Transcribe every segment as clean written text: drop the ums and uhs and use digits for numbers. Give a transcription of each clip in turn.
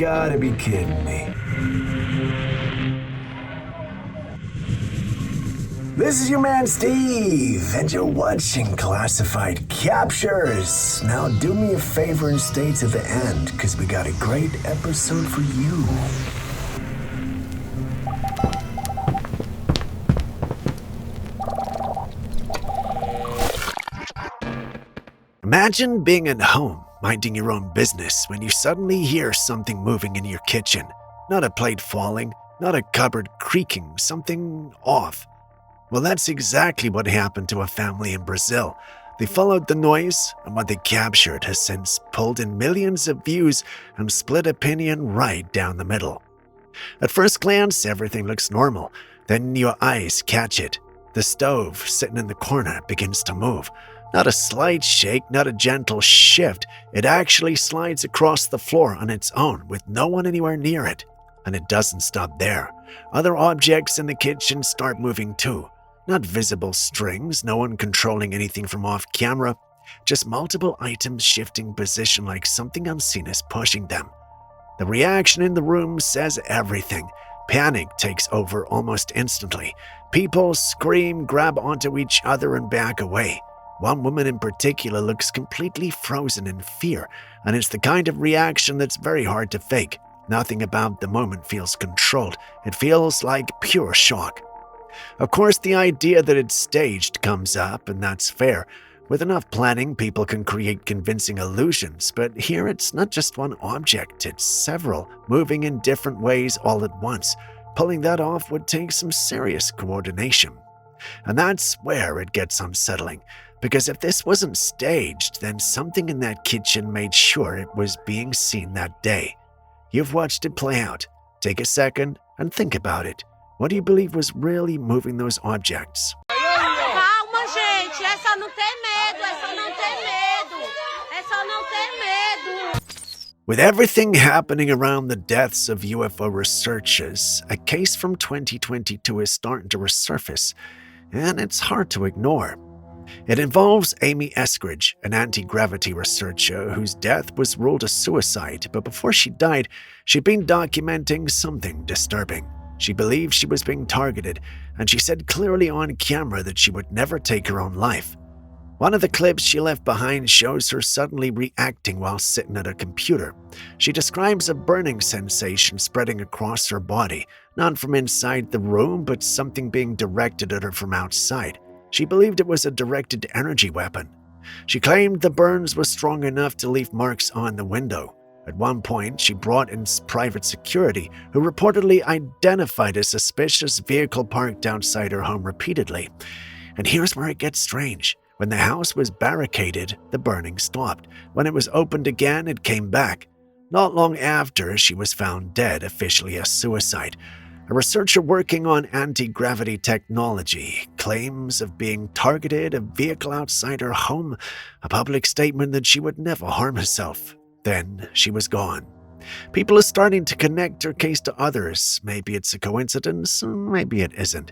gotta be kidding me. This is your man Steve, and you're watching Classified Captures. Now do me a favor and stay to the end, because we got a great episode for you. Imagine being at home, minding your own business, when you suddenly hear something moving in your kitchen. Not a plate falling, not a cupboard creaking, something off. Well, that's exactly what happened to a family in Brazil. They followed the noise, and what they captured has since pulled in millions of views and split opinion right down the middle. At first glance, everything looks normal. Then your eyes catch it. The stove sitting in the corner begins to move. Not a slight shake, not a gentle shift. It actually slides across the floor on its own with no one anywhere near it. And it doesn't stop there. Other objects in the kitchen start moving too. Not visible strings, no one controlling anything from off camera. Just multiple items shifting position like something unseen is pushing them. The reaction in the room says everything. Panic takes over almost instantly. People scream, grab onto each other and back away. One woman in particular looks completely frozen in fear, and it's the kind of reaction that's very hard to fake. Nothing about the moment feels controlled. It feels like pure shock. Of course, the idea that it's staged comes up, and that's fair. With enough planning, people can create convincing illusions, but here it's not just one object, it's several, moving in different ways all at once. Pulling that off would take some serious coordination. And that's where it gets unsettling. Because if this wasn't staged, then something in that kitchen made sure it was being seen that day. You've watched it play out. Take a second and think about it. What do you believe was really moving those objects? Calma, gente. É só não ter medo. É só não ter medo. É só não ter medo. With everything happening around the deaths of UFO researchers, a case from 2022 is starting to resurface, and it's hard to ignore. It involves Amy Eskridge, an anti-gravity researcher whose death was ruled a suicide, but before she died, she'd been documenting something disturbing. She believed she was being targeted, and she said clearly on camera that she would never take her own life. One of the clips she left behind shows her suddenly reacting while sitting at a computer. She describes a burning sensation spreading across her body, not from inside the room, but something being directed at her from outside. She believed it was a directed energy weapon. She claimed the burns were strong enough to leave marks on the window. At one point, she brought in private security, who reportedly identified a suspicious vehicle parked outside her home repeatedly. And here's where it gets strange. When the house was barricaded, the burning stopped. When it was opened again, it came back. Not long after, she was found dead, officially a suicide. A researcher working on anti-gravity technology, claims of being targeted, a vehicle outside her home, a public statement that she would never harm herself. Then she was gone. People are starting to connect her case to others. Maybe it's a coincidence, maybe it isn't.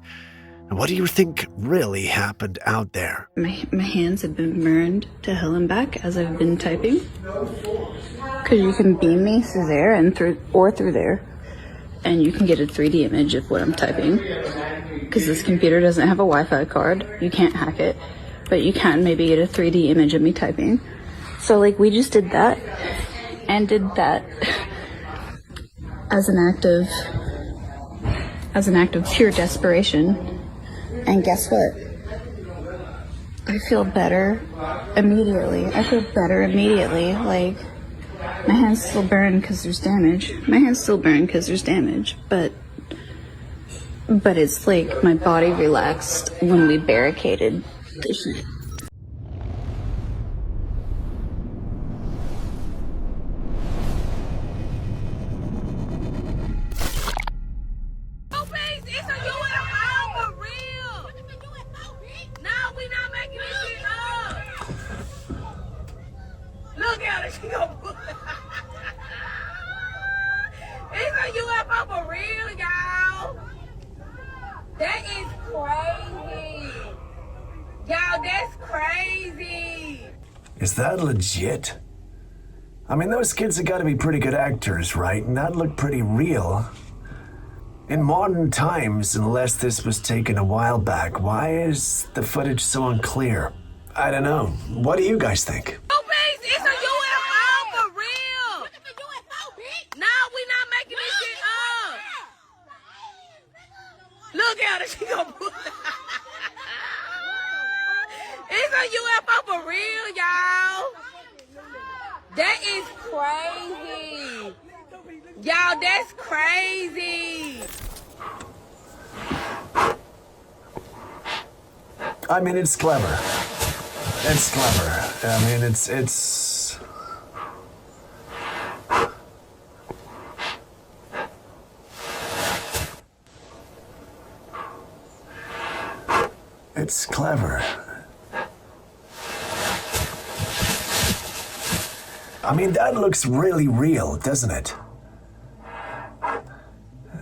And what do you think really happened out there? My hands have been burned to hell and back as I've been typing. Because you can beam me through there and through there. And you can get a 3D image of what I'm typing. Because this computer doesn't have a Wi-Fi card. You can't hack it. But you can maybe get a 3D image of me typing. So like we just did that. And did that as an act of pure desperation. And guess what? I feel better immediately. Like, my hands still burn because there's damage. But it's like my body relaxed when we barricaded the heat. Is that legit? I mean, those kids have got to be pretty good actors, right? And that looked pretty real. In modern times, unless this was taken a while back, why is the footage so unclear? I don't know. What do you guys think? It's a UFO for real. It's a UFO, bitch. No, we not making this shit up. Look at her. She gonna put. It's a UFO for real, y'all. That is crazy. Y'all, that's crazy. I mean, it's clever. It's clever. I mean, it's... It's clever. I mean, that looks really real, doesn't it?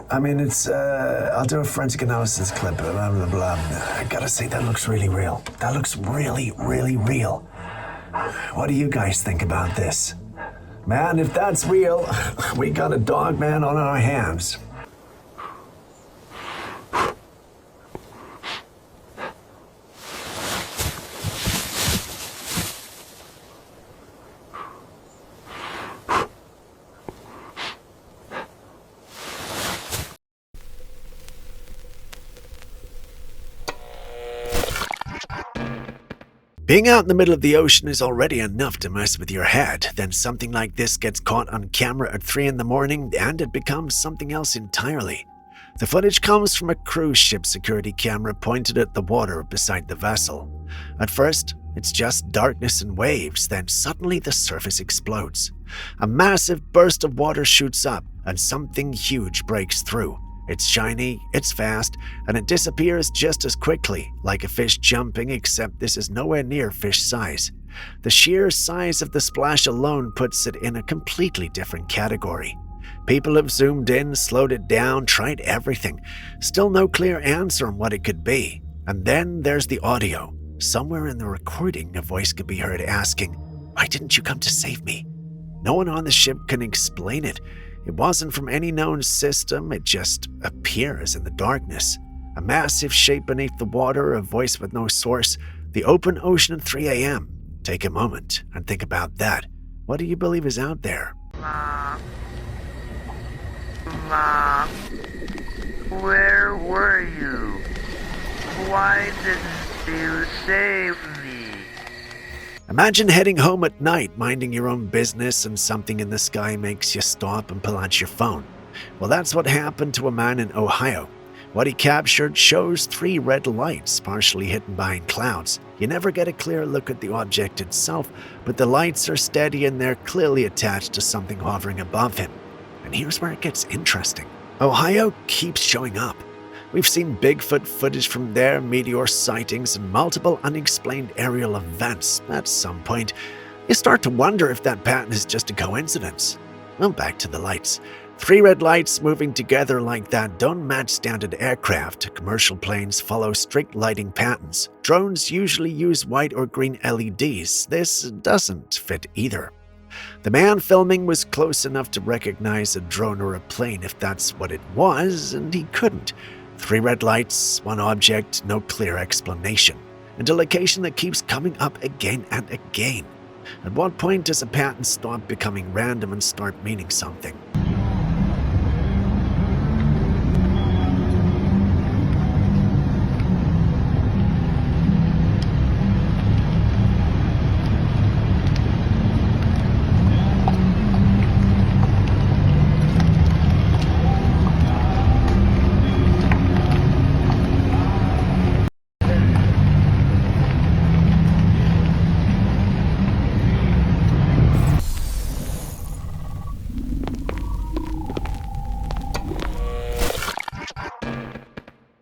I mean, it's, I'll do a forensic analysis clip, blah, blah, blah. I gotta say, that looks really real. That looks really, really real. What do you guys think about this? Man, if that's real, we got a dog man on our hands. Being out in the middle of the ocean is already enough to mess with your head. Then something like this gets caught on camera at 3 in the morning and it becomes something else entirely. The footage comes from a cruise ship security camera pointed at the water beside the vessel. At first, it's just darkness and waves, then suddenly the surface explodes. A massive burst of water shoots up and something huge breaks through. It's shiny, it's fast, and it disappears just as quickly, like a fish jumping, except this is nowhere near fish size. The sheer size of the splash alone puts it in a completely different category. People have zoomed in, slowed it down, tried everything. Still no clear answer on what it could be. And then there's the audio. Somewhere in the recording, a voice could be heard asking, "Why didn't you come to save me?" No one on the ship can explain it. It wasn't from any known system, it just appears in the darkness. A massive shape beneath the water, a voice with no source, the open ocean at 3 a.m. Take a moment and think about that. What do you believe is out there? Mom, where were you? Why didn't you save me? Imagine heading home at night, minding your own business, and something in the sky makes you stop and pull out your phone. Well, that's what happened to a man in Ohio. What he captured shows 3 red lights partially hidden behind clouds. You never get a clear look at the object itself, but the lights are steady and they're clearly attached to something hovering above him. And here's where it gets interesting. Ohio keeps showing up. We've seen Bigfoot footage from there, meteor sightings, and multiple unexplained aerial events. At some point, you start to wonder if that pattern is just a coincidence. Well, back to the lights. 3 red lights moving together like that don't match standard aircraft. Commercial planes follow strict lighting patterns. Drones usually use white or green LEDs. This doesn't fit either. The man filming was close enough to recognize a drone or a plane if that's what it was, and he couldn't. 3 red lights, 1 object, no clear explanation, and a location that keeps coming up again and again. At what point does a pattern stop becoming random and start meaning something?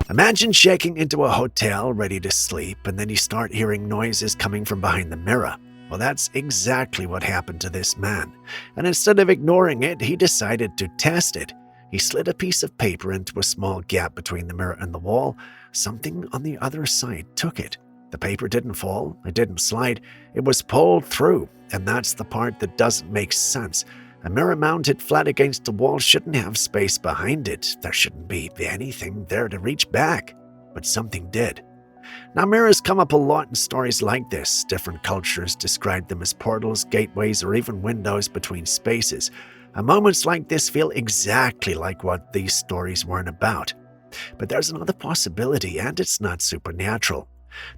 Imagine checking into a hotel ready to sleep, and then you start hearing noises coming from behind the mirror. Well, that's exactly what happened to this man. And instead of ignoring it, he decided to test it. He slid a piece of paper into a small gap between the mirror and the wall. Something on the other side took it. The paper didn't fall, it didn't slide, it was pulled through, and that's the part that doesn't make sense. A mirror mounted flat against the wall shouldn't have space behind it. There shouldn't be anything there to reach back, but something did. Now, mirrors come up a lot in stories like this. Different cultures describe them as portals, gateways, or even windows between spaces. And moments like this feel exactly like what these stories weren't about. But there's another possibility, and it's not supernatural.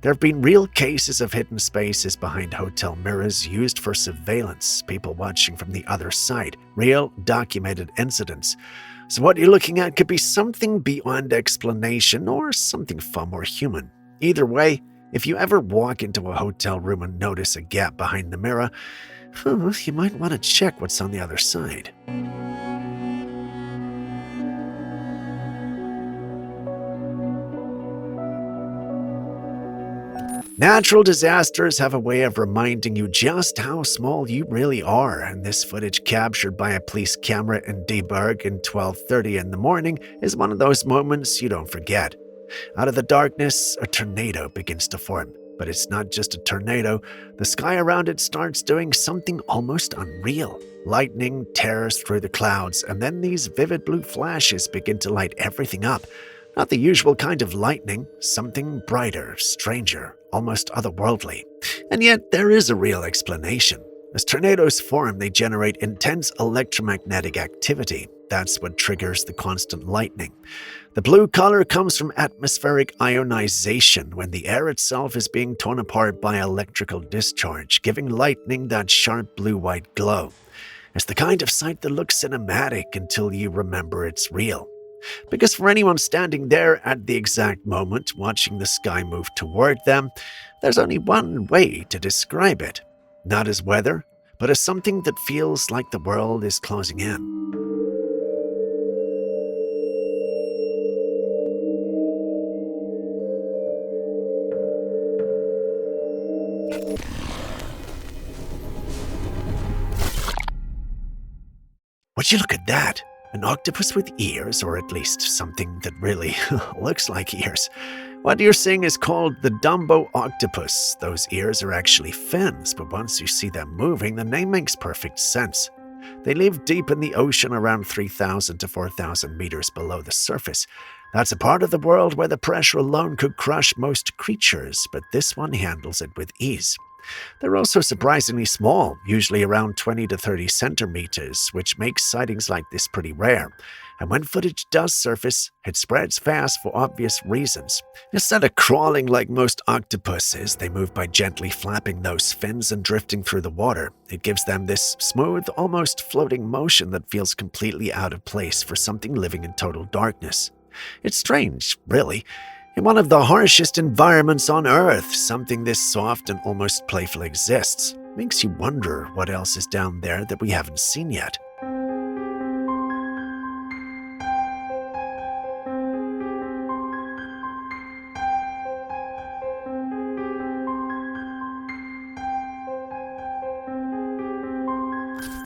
There have been real cases of hidden spaces behind hotel mirrors used for surveillance, people watching from the other side, real documented incidents. So what you're looking at could be something beyond explanation or something far more human. Either way, if you ever walk into a hotel room and notice a gap behind the mirror, you might want to check what's on the other side. Natural disasters have a way of reminding you just how small you really are, and this footage captured by a police camera in Deburg in 12:30 in the morning is one of those moments you don't forget. Out of the darkness, a tornado begins to form. But it's not just a tornado. The sky around it starts doing something almost unreal. Lightning tears through the clouds, and then these vivid blue flashes begin to light everything up. Not the usual kind of lightning, something brighter, stranger, almost otherworldly. And yet there is a real explanation. As tornadoes form, they generate intense electromagnetic activity. That's what triggers the constant lightning. The blue color comes from atmospheric ionization when the air itself is being torn apart by electrical discharge, giving lightning that sharp blue-white glow. It's the kind of sight that looks cinematic until you remember it's real. Because for anyone standing there at the exact moment watching the sky move toward them, there's only one way to describe it. Not as weather, but as something that feels like the world is closing in. Would you look at that? An octopus with ears, or at least something that really looks like ears. What you're seeing is called the Dumbo octopus. Those ears are actually fins, but once you see them moving, the name makes perfect sense. They live deep in the ocean around 3,000 to 4,000 meters below the surface. That's a part of the world where the pressure alone could crush most creatures, but this one handles it with ease. They're also surprisingly small, usually around 20 to 30 centimeters, which makes sightings like this pretty rare. And when footage does surface, it spreads fast for obvious reasons. Instead of crawling like most octopuses, they move by gently flapping those fins and drifting through the water. It gives them this smooth, almost floating motion that feels completely out of place for something living in total darkness. It's strange, really. In one of the harshest environments on Earth, something this soft and almost playful exists. Makes you wonder what else is down there that we haven't seen yet.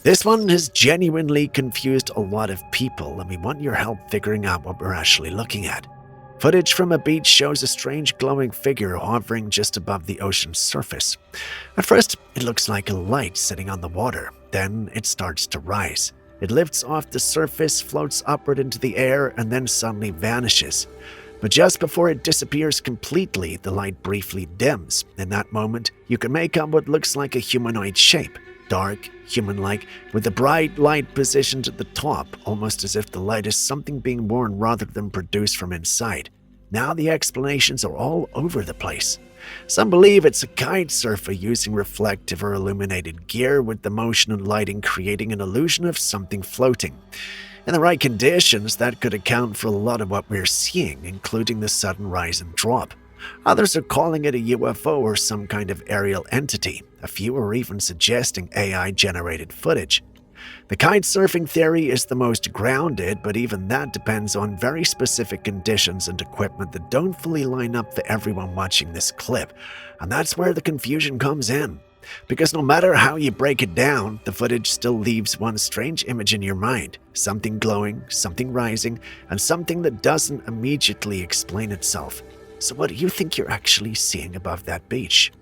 This one has genuinely confused a lot of people, and we want your help figuring out what we're actually looking at. Footage from a beach shows a strange glowing figure hovering just above the ocean's surface. At first, it looks like a light sitting on the water. Then it starts to rise. It lifts off the surface, floats upward into the air, and then suddenly vanishes. But just before it disappears completely, the light briefly dims. In that moment, you can make out what looks like a humanoid shape. Dark, human-like, with the bright light positioned at the top, almost as if the light is something being worn rather than produced from inside. Now the explanations are all over the place. Some believe it's a kite surfer using reflective or illuminated gear, with the motion and lighting creating an illusion of something floating. In the right conditions, that could account for a lot of what we're seeing, including the sudden rise and drop. Others are calling it a UFO or some kind of aerial entity. A few are even suggesting AI-generated footage. The kite surfing theory is the most grounded, but even that depends on very specific conditions and equipment that don't fully line up for everyone watching this clip. And that's where the confusion comes in. Because no matter how you break it down, the footage still leaves one strange image in your mind. Something glowing, something rising, and something that doesn't immediately explain itself. So what do you think you're actually seeing above that beach?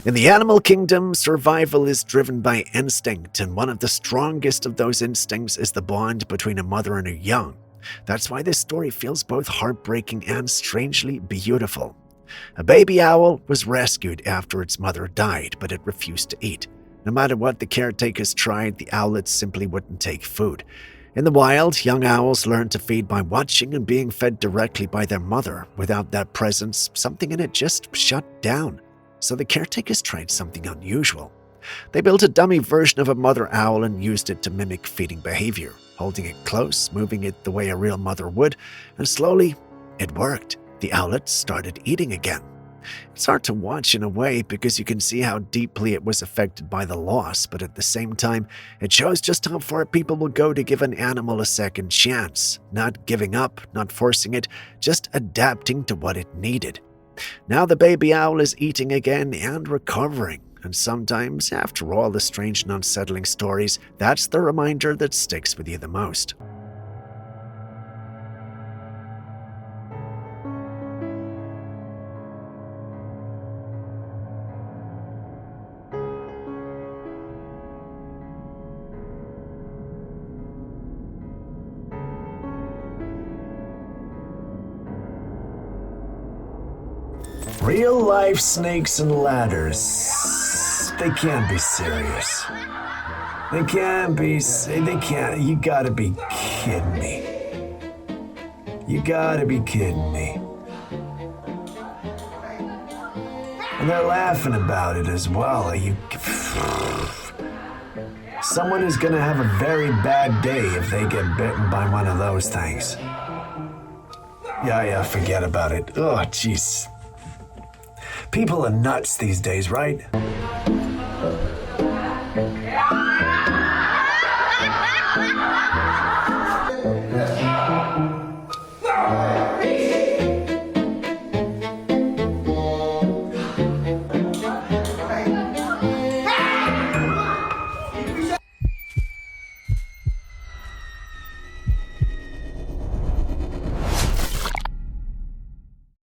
In the animal kingdom, survival is driven by instinct, and one of the strongest of those instincts is the bond between a mother and her young. That's why this story feels both heartbreaking and strangely beautiful. A baby owl was rescued after its mother died, but it refused to eat. No matter what the caretakers tried, the owlet simply wouldn't take food. In the wild, young owls learn to feed by watching and being fed directly by their mother. Without that presence, something in it just shut down. So the caretakers tried something unusual. They built a dummy version of a mother owl and used it to mimic feeding behavior, holding it close, moving it the way a real mother would, and slowly, it worked. The owlet started eating again. It's hard to watch in a way because you can see how deeply it was affected by the loss, but at the same time, it shows just how far people will go to give an animal a second chance, not giving up, not forcing it, just adapting to what it needed. Now the baby owl is eating again and recovering, and sometimes, after all the strange and unsettling stories, that's the reminder that sticks with you the most. Real-life snakes and ladders. They can't be serious. They can't. You gotta be kidding me. You gotta be kidding me. And they're laughing about it as well. Someone is gonna have a very bad day if they get bitten by one of those things. Yeah, forget about it. Oh, jeez. People are nuts these days, right?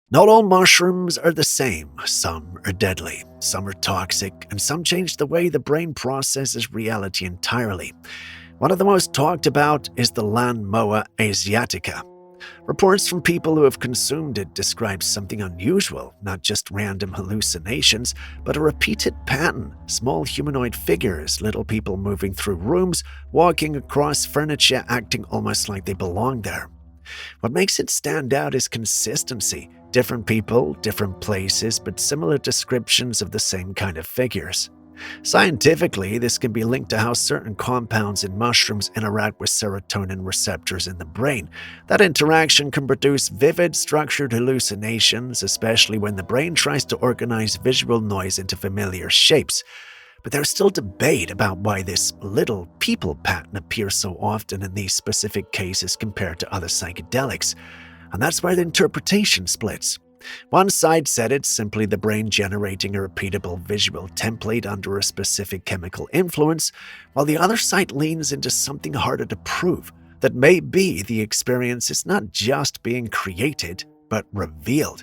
Not all mushrooms are the same. Some are deadly, some are toxic, and some change the way the brain processes reality entirely. One of the most talked about is the Moa asiatica. Reports from people who have consumed it describe something unusual, not just random hallucinations, but a repeated pattern. Small humanoid figures, little people moving through rooms, walking across furniture, acting almost like they belong there. What makes it stand out is consistency. Different people, different places, but similar descriptions of the same kind of figures. Scientifically, this can be linked to how certain compounds in mushrooms interact with serotonin receptors in the brain. That interaction can produce vivid, structured hallucinations, especially when the brain tries to organize visual noise into familiar shapes. But there's still debate about why this little people pattern appears so often in these specific cases compared to other psychedelics. And that's where the interpretation splits. One side said it's simply the brain generating a repeatable visual template under a specific chemical influence, while the other side leans into something harder to prove, that maybe the experience is not just being created, but revealed.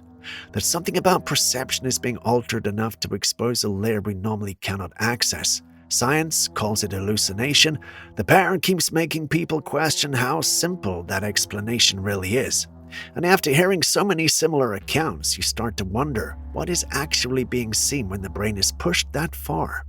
That something about perception is being altered enough to expose a layer we normally cannot access. Science calls it hallucination. The pattern keeps making people question how simple that explanation really is. And after hearing so many similar accounts, you start to wonder what is actually being seen when the brain is pushed that far.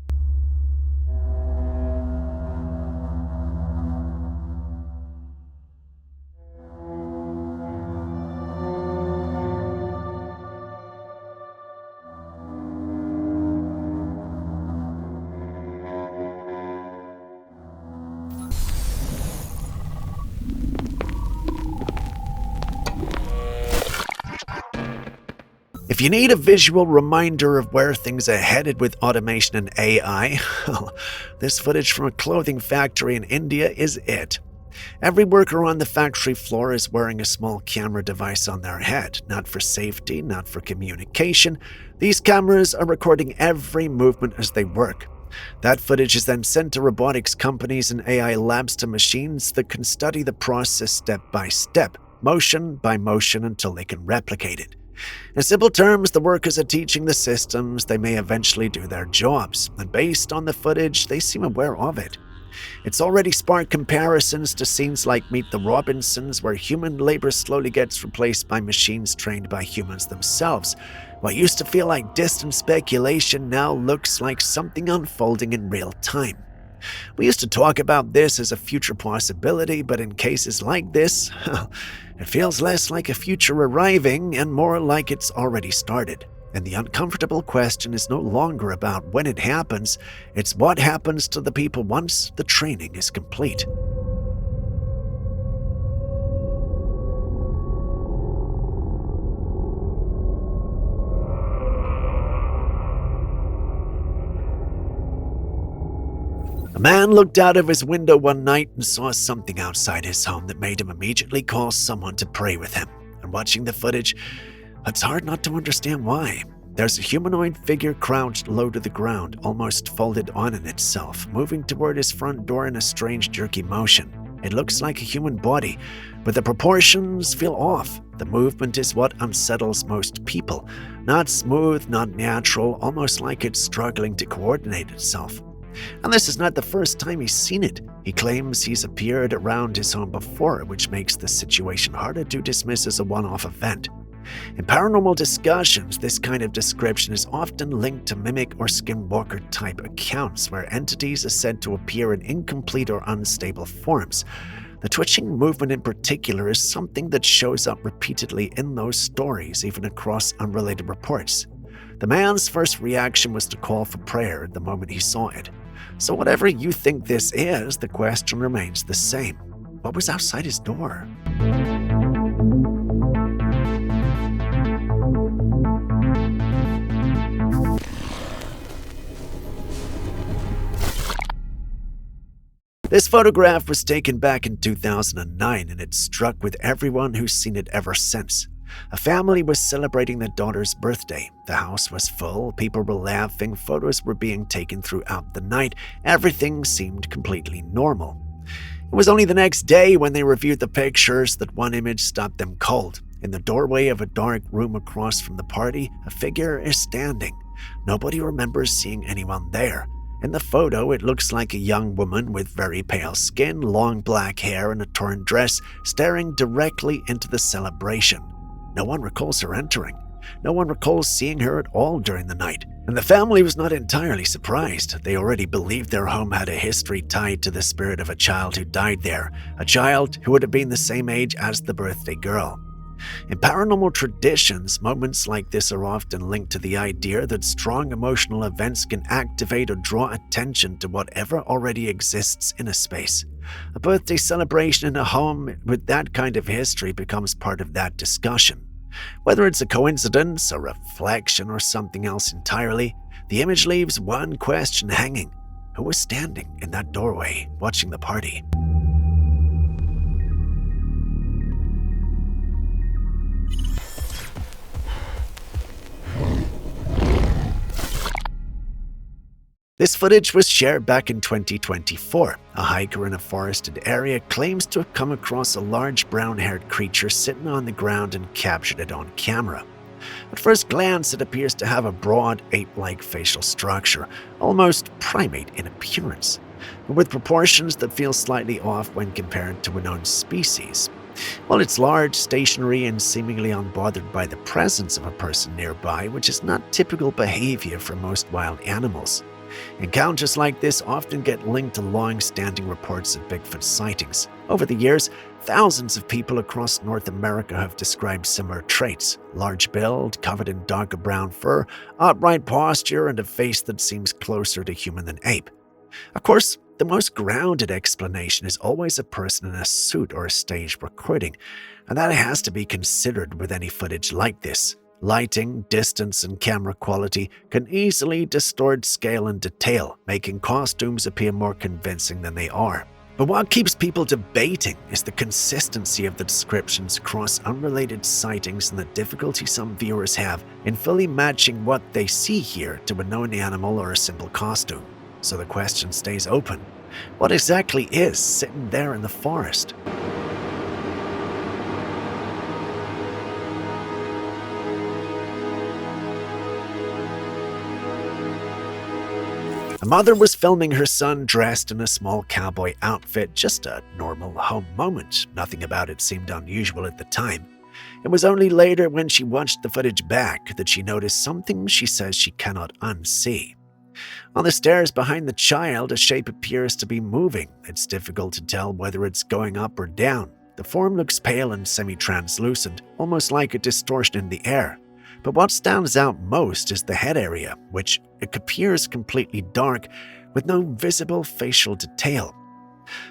If you need a visual reminder of where things are headed with automation and AI, well, this footage from a clothing factory in India is it. Every worker on the factory floor is wearing a small camera device on their head, not for safety, not for communication. These cameras are recording every movement as they work. That footage is then sent to robotics companies and AI labs to machines that can study the process step by step, motion by motion until they can replicate it. In simple terms, the workers are teaching the systems they may eventually do their jobs, and based on the footage, they seem aware of it. It's already sparked comparisons to scenes like Meet the Robinsons, where human labor slowly gets replaced by machines trained by humans themselves. What used to feel like distant speculation now looks like something unfolding in real time. We used to talk about this as a future possibility, but in cases like this, it feels less like a future arriving and more like it's already started. And the uncomfortable question is no longer about when it happens, it's what happens to the people once the training is complete. A man looked out of his window one night and saw something outside his home that made him immediately call someone to pray with him. And watching the footage, it's hard not to understand why. There's a humanoid figure crouched low to the ground, almost folded on in itself, moving toward his front door in a strange jerky motion. It looks like a human body, but the proportions feel off. The movement is what unsettles most people. Not smooth, not natural, almost like it's struggling to coordinate itself. And this is not the first time he's seen it. He claims he's appeared around his home before, which makes the situation harder to dismiss as a one-off event. In paranormal discussions, this kind of description is often linked to mimic or skinwalker-type accounts where entities are said to appear in incomplete or unstable forms. The twitching movement in particular is something that shows up repeatedly in those stories, even across unrelated reports. The man's first reaction was to call for prayer the moment he saw it. So whatever you think this is, the question remains the same. What was outside his door? This photograph was taken back in 2009, and it struck with everyone who's seen it ever since. A family was celebrating their daughter's birthday. The house was full, people were laughing, photos were being taken throughout the night. Everything seemed completely normal. It was only the next day when they reviewed the pictures that one image stopped them cold. In the doorway of a dark room across from the party, a figure is standing. Nobody remembers seeing anyone there. In the photo, it looks like a young woman with very pale skin, long black hair, and a torn dress, staring directly into the celebration. No one recalls her entering. No one recalls seeing her at all during the night. And the family was not entirely surprised. They already believed their home had a history tied to the spirit of a child who died there, a child who would have been the same age as the birthday girl. In paranormal traditions, moments like this are often linked to the idea that strong emotional events can activate or draw attention to whatever already exists in a space. A birthday celebration in a home with that kind of history becomes part of that discussion. Whether it's a coincidence, a reflection, or something else entirely, the image leaves one question hanging. Who was standing in that doorway watching the party? This footage was shared back in 2024. A hiker in a forested area claims to have come across a large brown-haired creature sitting on the ground and captured it on camera. At first glance, it appears to have a broad, ape-like facial structure, almost primate in appearance, but with proportions that feel slightly off when compared to a known species. While it's large, stationary, and seemingly unbothered by the presence of a person nearby, which is not typical behavior for most wild animals. Encounters like this often get linked to long-standing reports of Bigfoot sightings. Over the years, thousands of people across North America have described similar traits: large build, covered in darker brown fur, upright posture, and a face that seems closer to human than ape. Of course, the most grounded explanation is always a person in a suit or a staged recording, and that has to be considered with any footage like this. Lighting, distance, and camera quality can easily distort scale and detail, making costumes appear more convincing than they are. But what keeps people debating is the consistency of the descriptions across unrelated sightings and the difficulty some viewers have in fully matching what they see here to a known animal or a simple costume. So the question stays open. What exactly is sitting there in the forest? A mother was filming her son dressed in a small cowboy outfit, just a normal home moment. Nothing about it seemed unusual at the time. It was only later when she watched the footage back that she noticed something she says she cannot unsee. On the stairs behind the child, a shape appears to be moving. It's difficult to tell whether it's going up or down. The form looks pale and semi-translucent, almost like a distortion in the air. But what stands out most is the head area, which appears completely dark with no visible facial detail.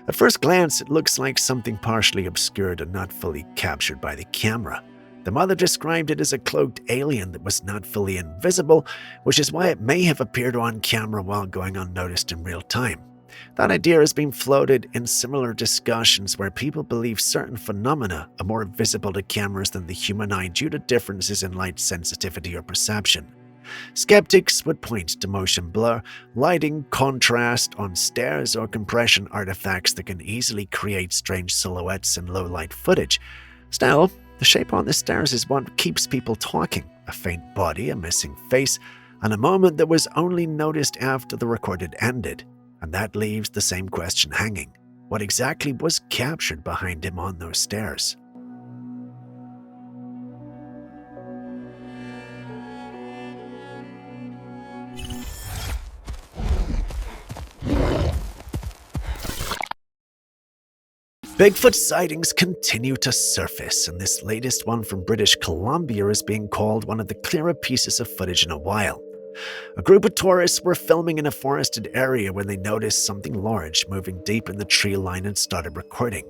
At first glance, it looks like something partially obscured and not fully captured by the camera. The mother described it as a cloaked alien that was not fully invisible, which is why it may have appeared on camera while going unnoticed in real time. That idea has been floated in similar discussions where people believe certain phenomena are more visible to cameras than the human eye due to differences in light sensitivity or perception. Skeptics would point to motion blur, lighting, contrast on stairs, or compression artifacts that can easily create strange silhouettes in low-light footage. Still, the shape on the stairs is what keeps people talking. A faint body, a missing face, and a moment that was only noticed after the recorded ended. And that leaves the same question hanging. What exactly was captured behind him on those stairs? Bigfoot sightings continue to surface, and this latest one from British Columbia is being called one of the clearer pieces of footage in a while. A group of tourists were filming in a forested area when they noticed something large moving deep in the tree line and started recording.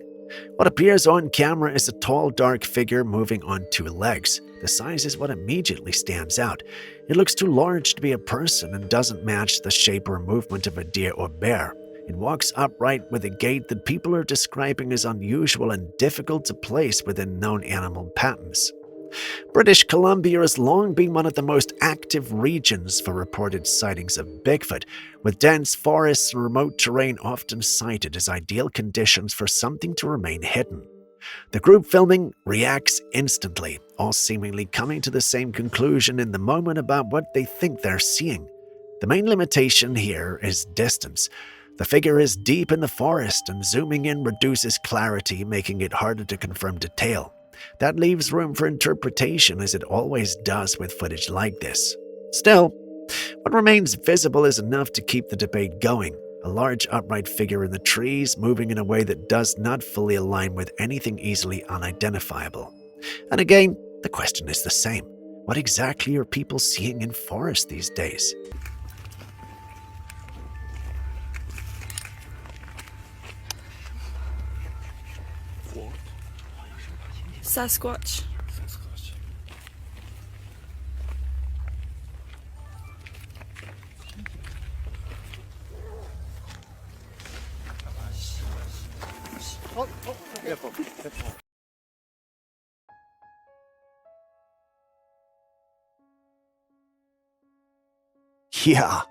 What appears on camera is a tall, dark figure moving on two legs. The size is what immediately stands out. It looks too large to be a person and doesn't match the shape or movement of a deer or bear. It walks upright with a gait that people are describing as unusual and difficult to place within known animal patterns. British Columbia has long been one of the most active regions for reported sightings of Bigfoot, with dense forests and remote terrain often cited as ideal conditions for something to remain hidden. The group filming reacts instantly, all seemingly coming to the same conclusion in the moment about what they think they're seeing. The main limitation here is distance. The figure is deep in the forest, and zooming in reduces clarity, making it harder to confirm detail. That leaves room for interpretation, as it always does with footage like this. Still, what remains visible is enough to keep the debate going. A large upright figure in the trees, moving in a way that does not fully align with anything easily unidentifiable. And again, the question is the same. What exactly are people seeing in forests these days? Sasquatch. Yeah,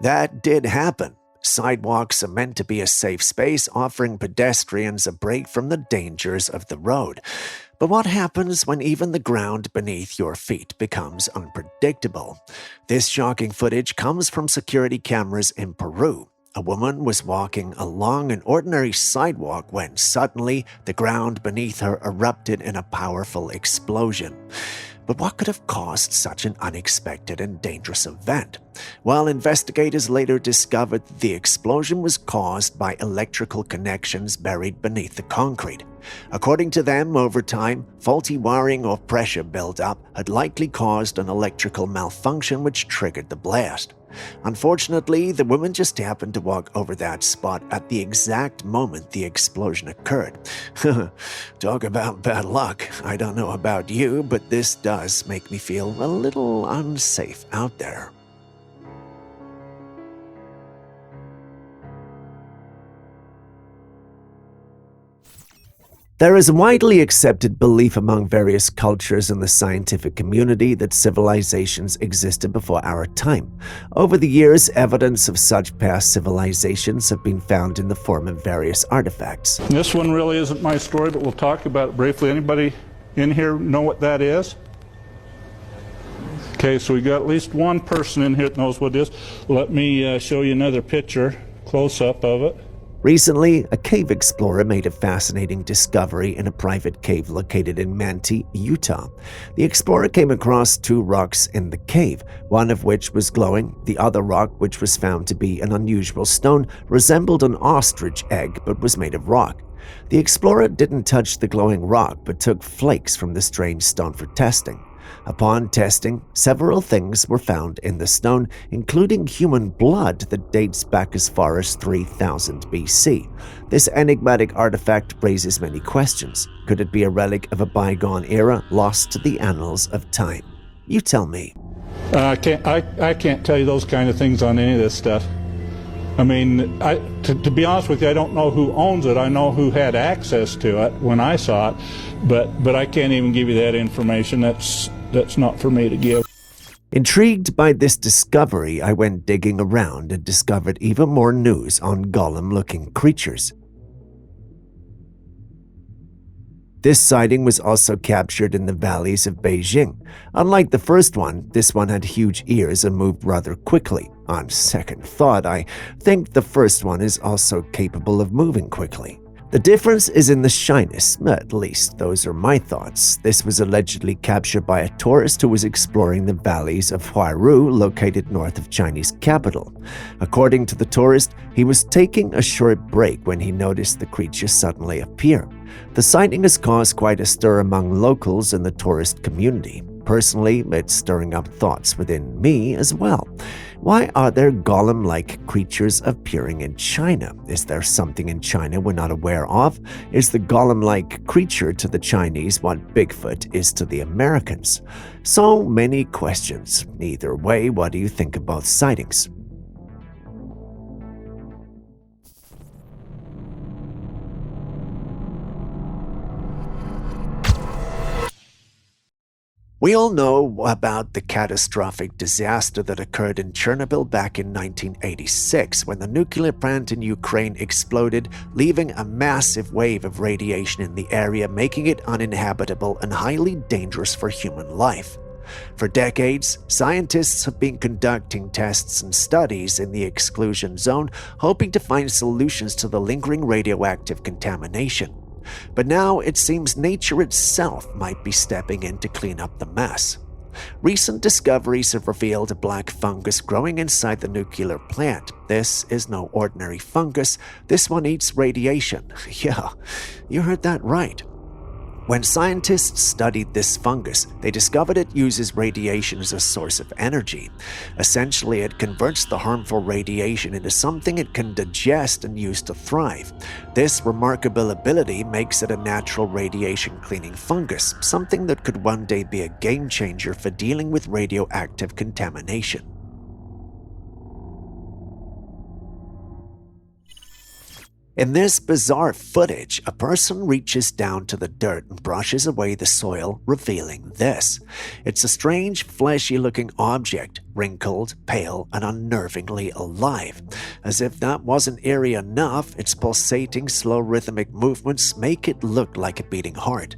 that did happen. Sidewalks are meant to be a safe space, offering pedestrians a break from the dangers of the road. But what happens when even the ground beneath your feet becomes unpredictable? This shocking footage comes from security cameras in Peru. A woman was walking along an ordinary sidewalk when suddenly the ground beneath her erupted in a powerful explosion. But what could have caused such an unexpected and dangerous event? while investigators later discovered that the explosion was caused by electrical connections buried beneath the concrete. According to them, over time, faulty wiring or pressure buildup had likely caused an electrical malfunction which triggered the blast. Unfortunately, the woman just happened to walk over that spot at the exact moment the explosion occurred. Talk about bad luck. I don't know about you, but this does make me feel a little unsafe out there. There is a widely accepted belief among various cultures in the scientific community that civilizations existed before our time. Over the years, evidence of such past civilizations have been found in the form of various artifacts. This one really isn't my story, but we'll talk about it briefly. Anybody in here know what that is? Okay, so we got at least one person in here that knows what it is. Let me show you another picture, close-up of it. Recently, a cave explorer made a fascinating discovery in a private cave located in Manti, Utah. The explorer came across two rocks in the cave, one of which was glowing. The other rock, which was found to be an unusual stone, resembled an ostrich egg but was made of rock. The explorer didn't touch the glowing rock but took flakes from the strange stone for testing. Upon testing, several things were found in the stone, including human blood that dates back as far as 3000 BC. This enigmatic artifact raises many questions. Could it be a relic of a bygone era lost to the annals of time? You tell me. I can't tell you those kind of things on any of this stuff. I mean, to be honest with you, I don't know who owns it. I know who had access to it when I saw it, but I can't even give you that information. That's not for me to give. Intrigued by this discovery, I went digging around and discovered even more news on golem-looking creatures. This sighting was also captured in the valleys of Beijing. Unlike the first one, this one had huge ears and moved rather quickly. On second thought, I think the first one is also capable of moving quickly. The difference is in the shyness, at least those are my thoughts. This was allegedly captured by a tourist who was exploring the valleys of Huairu, located north of Chinese capital. According to the tourist, he was taking a short break when he noticed the creature suddenly appear. The sighting has caused quite a stir among locals in the tourist community. Personally, it's stirring up thoughts within me as well. Why are there golem-like creatures appearing in China? Is there something in China we're not aware of? Is the golem-like creature to the Chinese what Bigfoot is to the Americans? So many questions. Either way, what do you think about sightings? We all know about the catastrophic disaster that occurred in Chernobyl back in 1986 when the nuclear plant in Ukraine exploded, leaving a massive wave of radiation in the area, making it uninhabitable and highly dangerous for human life. For decades, scientists have been conducting tests and studies in the exclusion zone, hoping to find solutions to the lingering radioactive contamination. But now it seems nature itself might be stepping in to clean up the mess. Recent discoveries have revealed a black fungus growing inside the nuclear plant. This is no ordinary fungus. This one eats radiation. Yeah, you heard that right. When scientists studied this fungus, they discovered it uses radiation as a source of energy. Essentially, it converts the harmful radiation into something it can digest and use to thrive. This remarkable ability makes it a natural radiation cleaning fungus, something that could one day be a game changer for dealing with radioactive contamination. In this bizarre footage, a person reaches down to the dirt and brushes away the soil, revealing this. It's a strange, fleshy-looking object, wrinkled, pale, and unnervingly alive. As if that wasn't eerie enough, its pulsating, slow rhythmic movements make it look like a beating heart.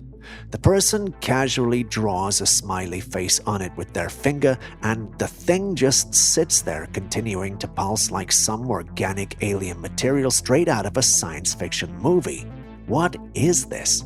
The person casually draws a smiley face on it with their finger, and the thing just sits there, continuing to pulse like some organic alien material straight out of a science fiction movie. What is this?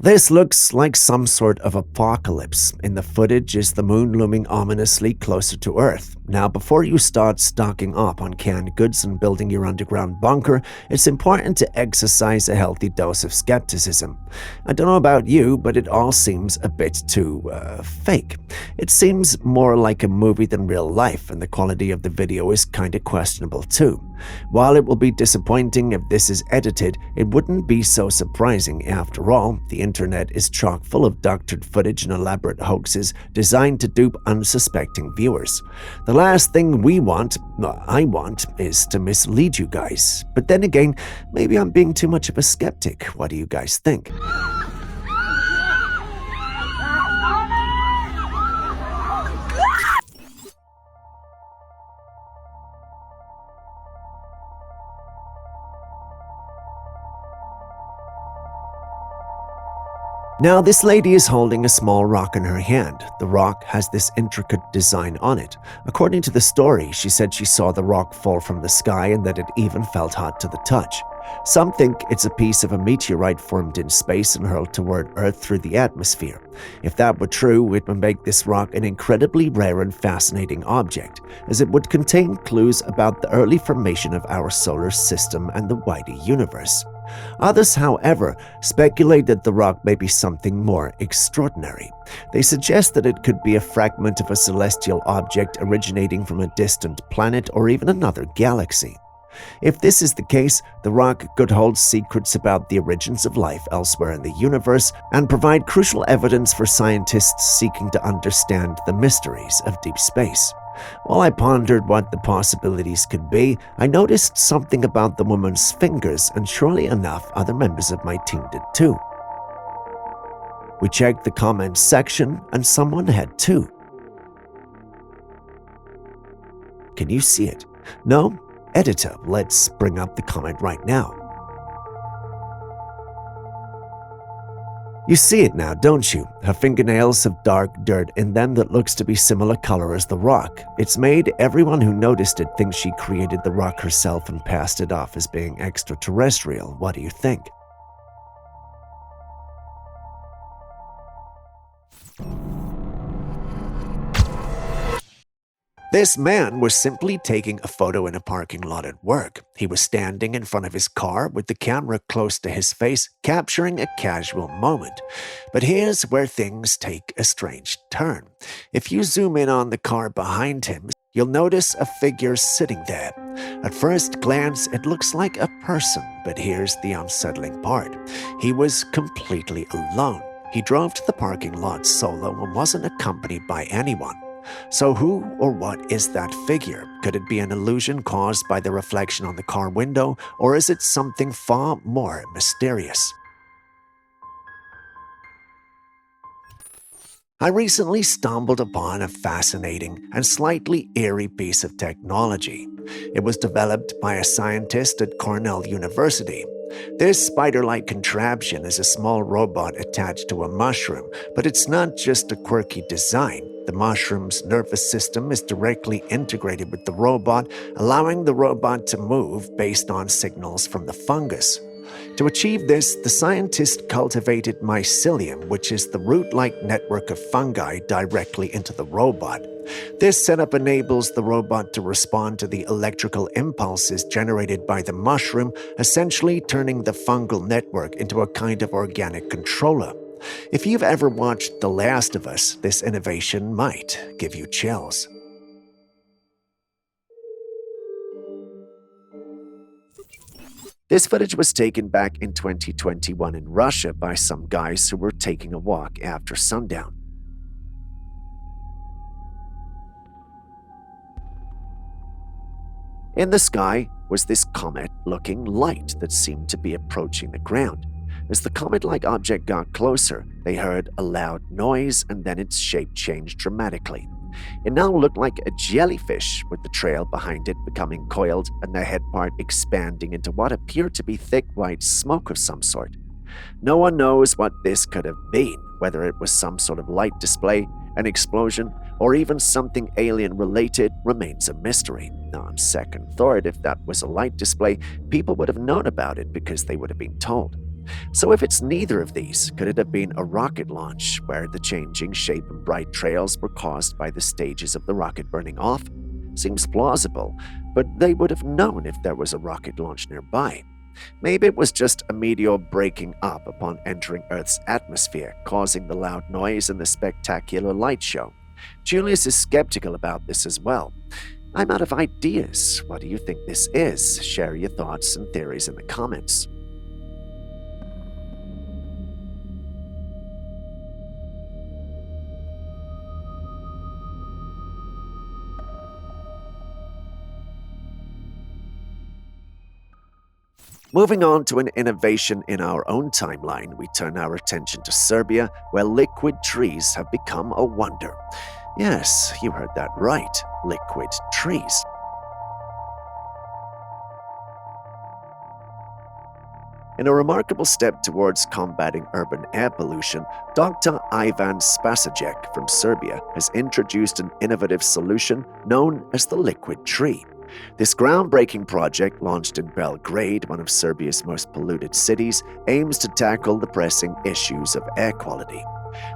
This looks like some sort of apocalypse. In the footage is the moon looming ominously closer to Earth. Now, before you start stocking up on canned goods and building your underground bunker, it's important to exercise a healthy dose of skepticism. I don't know about you, but it all seems a bit too, fake. It seems more like a movie than real life, and the quality of the video is kinda questionable too. While it will be disappointing if this is edited, it wouldn't be so surprising. After all, the internet is chock full of doctored footage and elaborate hoaxes designed to dupe unsuspecting viewers. The last thing I want, is to mislead you guys. But then again, maybe I'm being too much of a skeptic. What do you guys think? Now, this lady is holding a small rock in her hand. The rock has this intricate design on it. According to the story, she said she saw the rock fall from the sky and that it even felt hot to the touch. Some think it's a piece of a meteorite formed in space and hurled toward Earth through the atmosphere. If that were true, it would make this rock an incredibly rare and fascinating object, as it would contain clues about the early formation of our solar system and the wider universe. Others, however, speculate that the rock may be something more extraordinary. They suggest that it could be a fragment of a celestial object originating from a distant planet or even another galaxy. If this is the case, the rock could hold secrets about the origins of life elsewhere in the universe and provide crucial evidence for scientists seeking to understand the mysteries of deep space. While I pondered what the possibilities could be, I noticed something about the woman's fingers, and surely enough, other members of my team did too. We checked the comments section, and someone had too. Can you see it? No? Editor, let's bring up the comment right now. You see it now, don't you? Her fingernails have dark dirt in them that looks to be similar color as the rock. It's made everyone who noticed it think she created the rock herself and passed it off as being extraterrestrial. What do you think? This man was simply taking a photo in a parking lot at work. He was standing in front of his car with the camera close to his face, capturing a casual moment. But here's where things take a strange turn. If you zoom in on the car behind him, you'll notice a figure sitting there. At first glance, it looks like a person, but here's the unsettling part. He was completely alone. He drove to the parking lot solo and wasn't accompanied by anyone. So who or what is that figure? Could it be an illusion caused by the reflection on the car window, or is it something far more mysterious? I recently stumbled upon a fascinating and slightly eerie piece of technology. It was developed by a scientist at Cornell University. This spider-like contraption is a small robot attached to a mushroom, but it's not just a quirky design. The mushroom's nervous system is directly integrated with the robot, allowing the robot to move based on signals from the fungus. To achieve this, the scientist cultivated mycelium, which is the root-like network of fungi, directly into the robot. This setup enables the robot to respond to the electrical impulses generated by the mushroom, essentially turning the fungal network into a kind of organic controller. If you've ever watched The Last of Us, this innovation might give you chills. This footage was taken back in 2021 in Russia by some guys who were taking a walk after sundown. In the sky was this comet-looking light that seemed to be approaching the ground. As the comet-like object got closer, they heard a loud noise and then its shape changed dramatically. It now looked like a jellyfish, with the trail behind it becoming coiled and the head part expanding into what appeared to be thick white smoke of some sort. No one knows what this could have been, whether it was some sort of light display, an explosion, or even something alien-related remains a mystery. Now, on second thought, if that was a light display, people would have known about it because they would have been told. So if it's neither of these, could it have been a rocket launch where the changing shape and bright trails were caused by the stages of the rocket burning off? Seems plausible, but they would have known if there was a rocket launch nearby. Maybe it was just a meteor breaking up upon entering Earth's atmosphere, causing the loud noise and the spectacular light show. Julius is skeptical about this as well. I'm out of ideas. What do you think this is? Share your thoughts and theories in the comments. Moving on to an innovation in our own timeline, we turn our attention to Serbia, where liquid trees have become a wonder. Yes, you heard that right, liquid trees. In a remarkable step towards combating urban air pollution, Dr. Ivan Spasacek from Serbia has introduced an innovative solution known as the liquid tree. This groundbreaking project, launched in Belgrade, one of Serbia's most polluted cities, aims to tackle the pressing issues of air quality.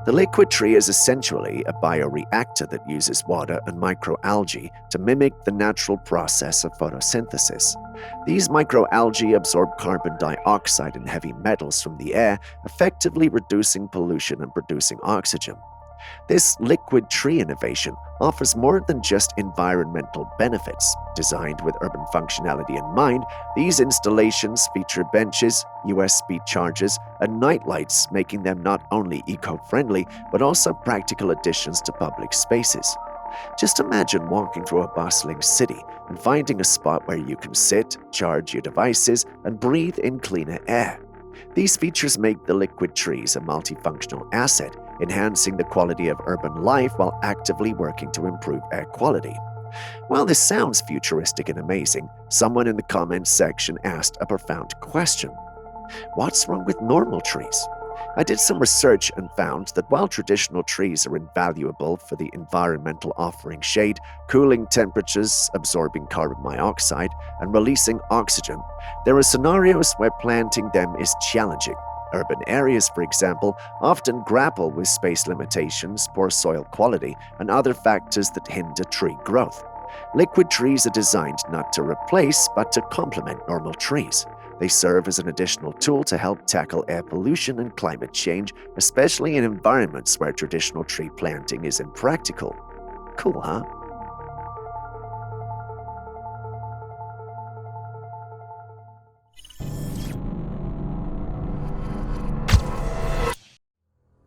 The liquid tree is essentially a bioreactor that uses water and microalgae to mimic the natural process of photosynthesis. These microalgae absorb carbon dioxide and heavy metals from the air, effectively reducing pollution and producing oxygen. This liquid tree innovation offers more than just environmental benefits. Designed with urban functionality in mind, these installations feature benches, USB chargers, and nightlights, making them not only eco-friendly but also practical additions to public spaces. Just imagine walking through a bustling city and finding a spot where you can sit, charge your devices, and breathe in cleaner air. These features make the liquid trees a multifunctional asset, enhancing the quality of urban life while actively working to improve air quality. While this sounds futuristic and amazing, someone in the comments section asked a profound question. What's wrong with normal trees? I did some research and found that while traditional trees are invaluable for the environmental, offering shade, cooling temperatures, absorbing carbon dioxide, and releasing oxygen, there are scenarios where planting them is challenging. Urban areas, for example, often grapple with space limitations, poor soil quality, and other factors that hinder tree growth. Liquid trees are designed not to replace, but to complement normal trees. They serve as an additional tool to help tackle air pollution and climate change, especially in environments where traditional tree planting is impractical. Cool, huh?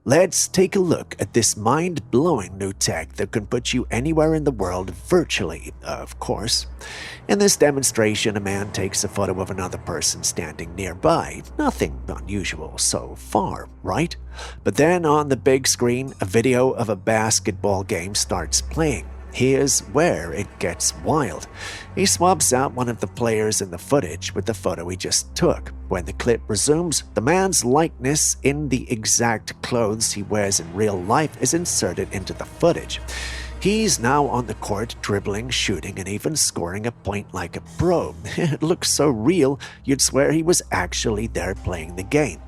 Let's take a look at this mind-blowing new tech that can put you anywhere in the world virtually, of course. In this demonstration, a man takes a photo of another person standing nearby. Nothing unusual so far, right? But then on the big screen, a video of a basketball game starts playing. Here's where it gets wild. He swaps out one of the players in the footage with the photo he just took. When the clip resumes, the man's likeness in the exact clothes he wears in real life is inserted into the footage. He's now on the court, dribbling, shooting, and even scoring a point like a pro. It looks so real, you'd swear he was actually there playing the game.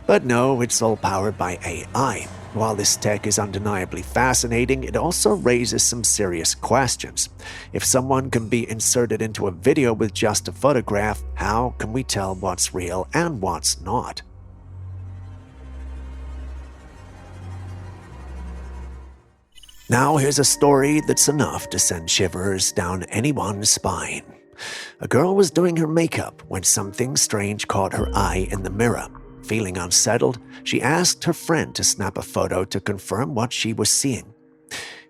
But no, it's all powered by AI. While this tech is undeniably fascinating, it also raises some serious questions. If someone can be inserted into a video with just a photograph, how can we tell what's real and what's not? Now here's a story that's enough to send shivers down anyone's spine. A girl was doing her makeup when something strange caught her eye in the mirror. Feeling unsettled, she asked her friend to snap a photo to confirm what she was seeing.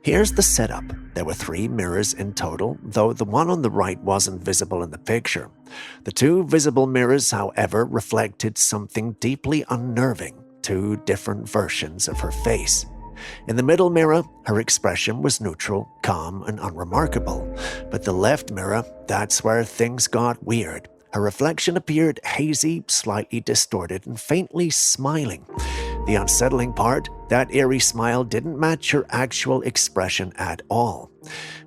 Here's the setup. There were 3 mirrors in total, though the one on the right wasn't visible in the picture. The 2 visible mirrors, however, reflected something deeply unnerving, 2 different versions of her face. In the middle mirror, her expression was neutral, calm, and unremarkable. But the left mirror, that's where things got weird. Her reflection appeared hazy, slightly distorted, and faintly smiling. The unsettling part, that eerie smile didn't match her actual expression at all.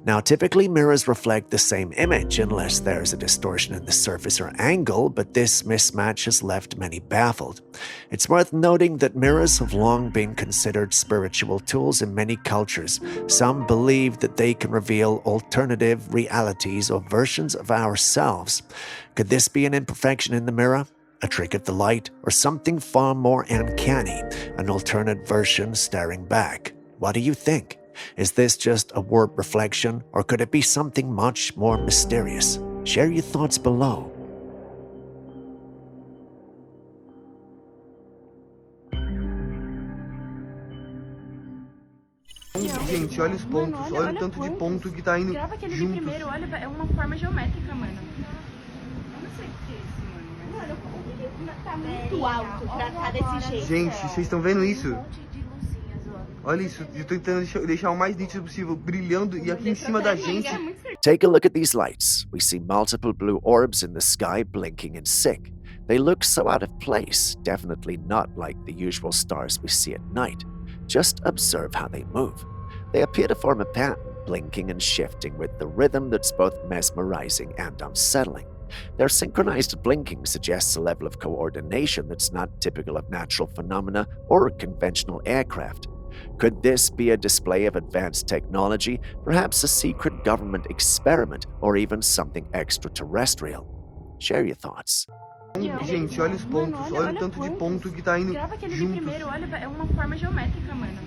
Now, typically mirrors reflect the same image unless there's a distortion in the surface or angle, but this mismatch has left many baffled. It's worth noting that mirrors have long been considered spiritual tools in many cultures. Some believe that they can reveal alternative realities or versions of ourselves. Could this be an imperfection in the mirror? A trick of the light, or something far more uncanny, an alternate version staring back? What do you think? Is this just a warped reflection, or could it be something much more mysterious? Share your thoughts below. Gente, olha os pontos, olha o tanto de ponto que tá indo Grava aquele ali juntos. primeiro, olha, é uma forma geométrica, mano. Eu não sei o que é isso, mano. Mano, como que tá muito alto pra estar desse jeito? Gente, vocês estão vendo isso? Olha isso, eu tô tentando deixar o mais nítido possível, brilhando, e aqui em cima da gente... Take a look at these lights. We see multiple blue orbs in the sky blinking in sync. They look so out of place, definitely not like the usual stars we see at night. Just observe how they move. They appear to form a pattern, blinking and shifting with the rhythm that's both mesmerizing and unsettling. Their synchronized blinking suggests a level of coordination that's not typical of natural phenomena or conventional aircraft. Could this be a display of advanced technology, perhaps a secret government experiment, or even something extraterrestrial? Share your thoughts. Gente, olha os pontos, olha o tanto de ponto que tá indo Grava aquele ali juntos. primeiro, olha, é uma forma geométrica, mano.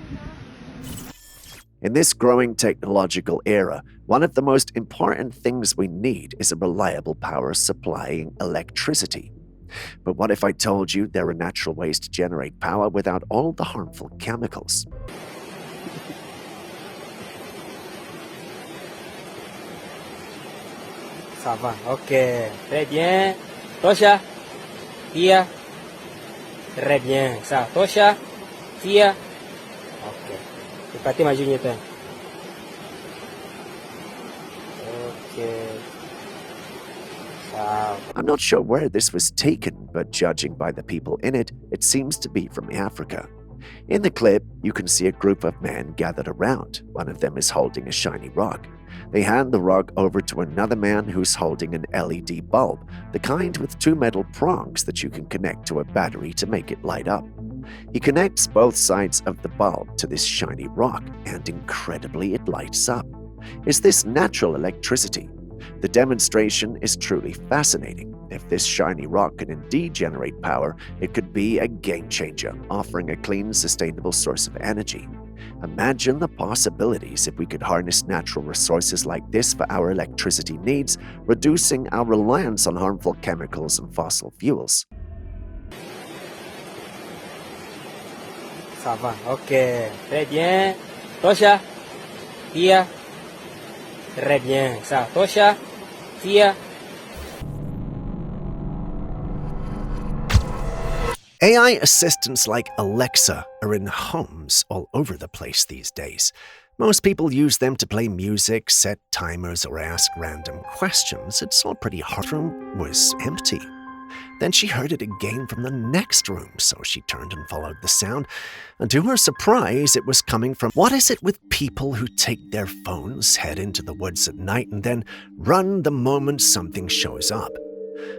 In this growing technological era, one of the most important things we need is a reliable power supplying electricity. But what if I told you there are natural ways to generate power without all the harmful chemicals? Ça va, ok, très bien. Tosha, Tia, très bien. Ça, Tosha, Tia, ok. C'est parti ma Juliette. Ok. I'm not sure where this was taken, but judging by the people in it, it seems to be from Africa. In the clip, you can see a group of men gathered around. One of them is holding a shiny rock. They hand the rock over to another man who's holding an LED bulb, the kind with two metal prongs that you can connect to a battery to make it light up. He connects both sides of the bulb to this shiny rock, and incredibly it lights up. Is this natural electricity? The demonstration is truly fascinating. If this shiny rock can indeed generate power, it could be a game changer, offering a clean, sustainable source of energy. Imagine the possibilities if we could harness natural resources like this for our electricity needs, reducing our reliance on harmful chemicals and fossil fuels. Ça va, ok, très bien. Tosha, Tia, très bien. Ça, Tosha, Tia. AI assistants like Alexa are in homes all over the place these days. Most people use them to play music, set timers, or ask random questions. It's all pretty hard. The room was empty. Then she heard it again from the next room, so she turned and followed the sound. And to her surprise, it was coming from... What is it with people who take their phones, head into the woods at night, and then run the moment something shows up?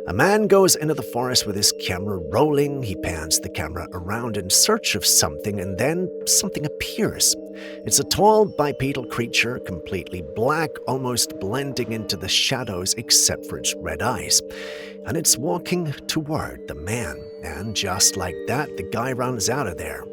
A man goes into the forest with his camera rolling. He pans the camera around in search of something, and then something appears. It's a tall bipedal creature, completely black, almost blending into the shadows except for its red eyes. And it's walking toward the man, and just like that, the guy runs out of there.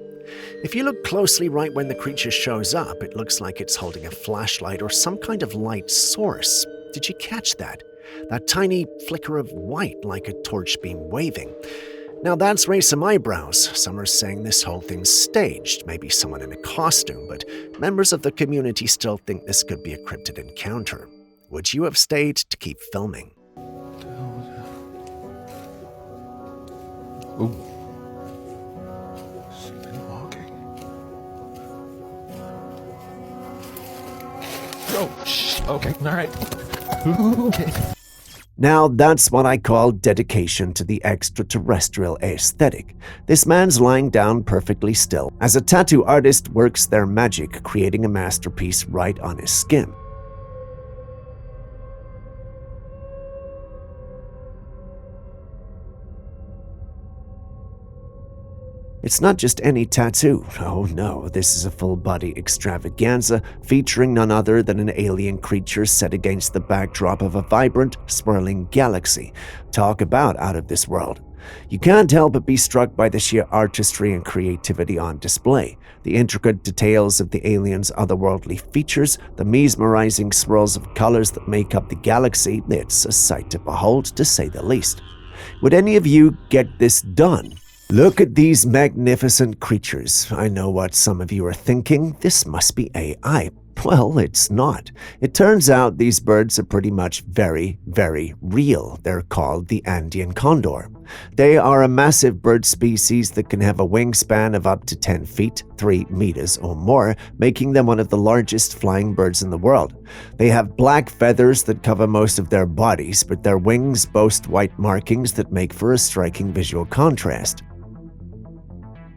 If you look closely right when the creature shows up, it looks like it's holding a flashlight or some kind of light source. Did you catch that? That tiny flicker of white like a torch beam waving. Now that's raised some eyebrows. Some are saying this whole thing's staged, maybe someone in a costume, but members of the community still think this could be a cryptid encounter. Would you have stayed to keep filming? Ooh. Sleepwalking. Oh, shh. Okay, all right. Okay. Now that's what I call dedication to the extraterrestrial aesthetic. This man's lying down perfectly still as a tattoo artist works their magic, creating a masterpiece right on his skin. It's not just any tattoo. Oh no, this is a full-body extravaganza featuring none other than an alien creature set against the backdrop of a vibrant, swirling galaxy. Talk about out of this world. You can't help but be struck by the sheer artistry and creativity on display, the intricate details of the alien's otherworldly features, the mesmerizing swirls of colors that make up the galaxy. It's a sight to behold, to say the least. Would any of you get this done? Look at these magnificent creatures. I know what some of you are thinking. This must be AI. Well, it's not. It turns out these birds are pretty much very, very real. They're called the Andean condor. They are a massive bird species that can have a wingspan of up to 10 feet, 3 meters or more, making them one of the largest flying birds in the world. They have black feathers that cover most of their bodies, but their wings boast white markings that make for a striking visual contrast.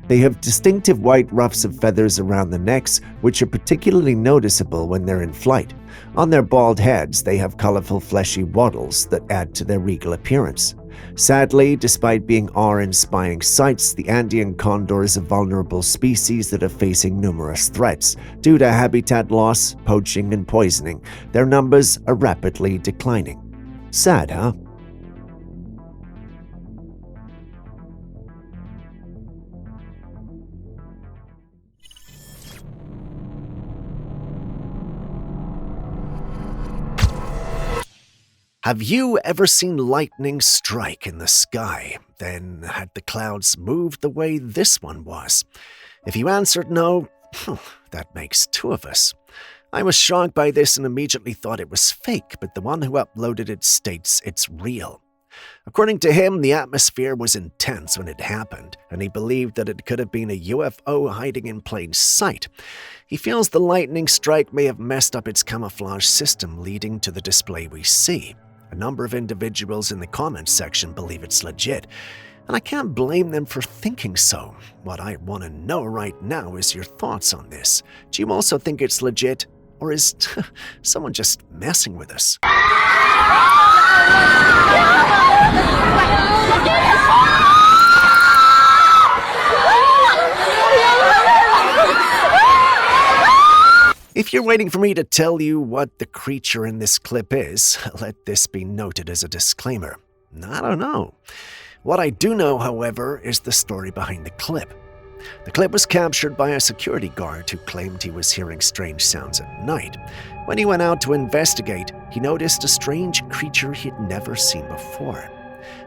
They have distinctive white ruffs of feathers around the necks, which are particularly noticeable when they're in flight. On their bald heads, they have colorful fleshy wattles that add to their regal appearance. Sadly, despite being awe-inspiring sights, the Andean condor is a vulnerable species that are facing numerous threats. Due to habitat loss, poaching, and poisoning, their numbers are rapidly declining. Sad, huh? Have you ever seen lightning strike in the sky? Then had the clouds moved the way this one was? If you answered no, that makes two of us. I was shocked by this and immediately thought it was fake, but the one who uploaded it states it's real. According to him, the atmosphere was intense when it happened, and he believed that it could have been a UFO hiding in plain sight. He feels the lightning strike may have messed up its camouflage system, leading to the display we see. A number of individuals in the comments section believe it's legit, and I can't blame them for thinking so. What I want to know right now is your thoughts on this. Do you also think it's legit, or is someone just messing with us? If you're waiting for me to tell you what the creature in this clip is, let this be noted as a disclaimer. I don't know. What I do know, however, is the story behind the clip. The clip was captured by a security guard who claimed he was hearing strange sounds at night. When he went out to investigate, he noticed a strange creature he'd never seen before.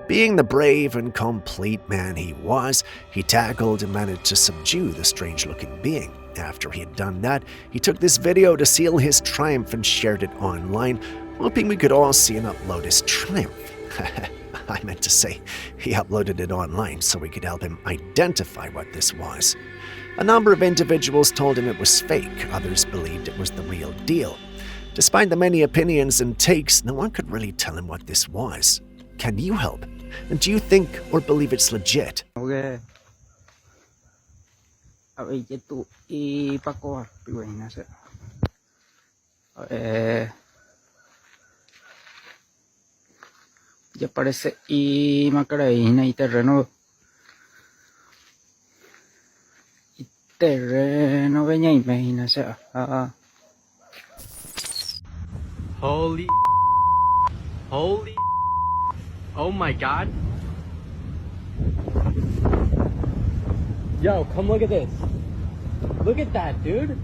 Being the brave and complete man he was, he tackled and managed to subdue the strange-looking being. After he had done that, he took this video to seal his triumph and shared it online, hoping we could all see and upload his triumph. I meant to say he uploaded it online so we could help him identify what this was. A number of individuals told him it was fake, others believed it was the real deal. Despite the many opinions and takes, no one could really tell him what this was. Can you help? And do you think or believe it's legit? Okay. Itu I Papua, nasa. Ya parece I MacLeod na terreno. I terreno venya imagina sa. Holy. Oh my god. Yo, come look at this. Look at that, dude.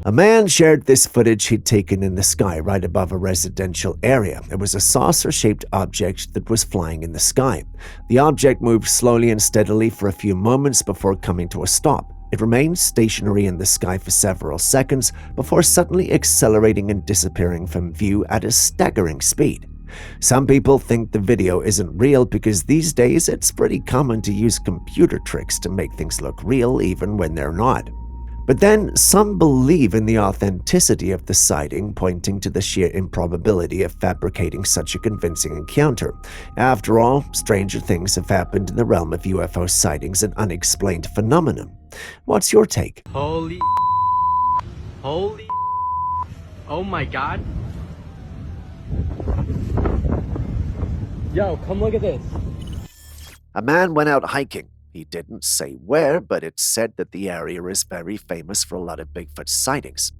A man shared this footage he'd taken in the sky right above a residential area. It was a saucer-shaped object that was flying in the sky. The object moved slowly and steadily for a few moments before coming to a stop. It remained stationary in the sky for several seconds before suddenly accelerating and disappearing from view at a staggering speed. Some people think the video isn't real because these days it's pretty common to use computer tricks to make things look real even when they're not. But then some believe in the authenticity of the sighting, pointing to the sheer improbability of fabricating such a convincing encounter. After all, stranger things have happened in the realm of UFO sightings and unexplained phenomena. What's your take? Holy, oh my god. Yo, come look at this. A man went out hiking. He didn't say where, but it's said that the area is very famous for a lot of Bigfoot sightings.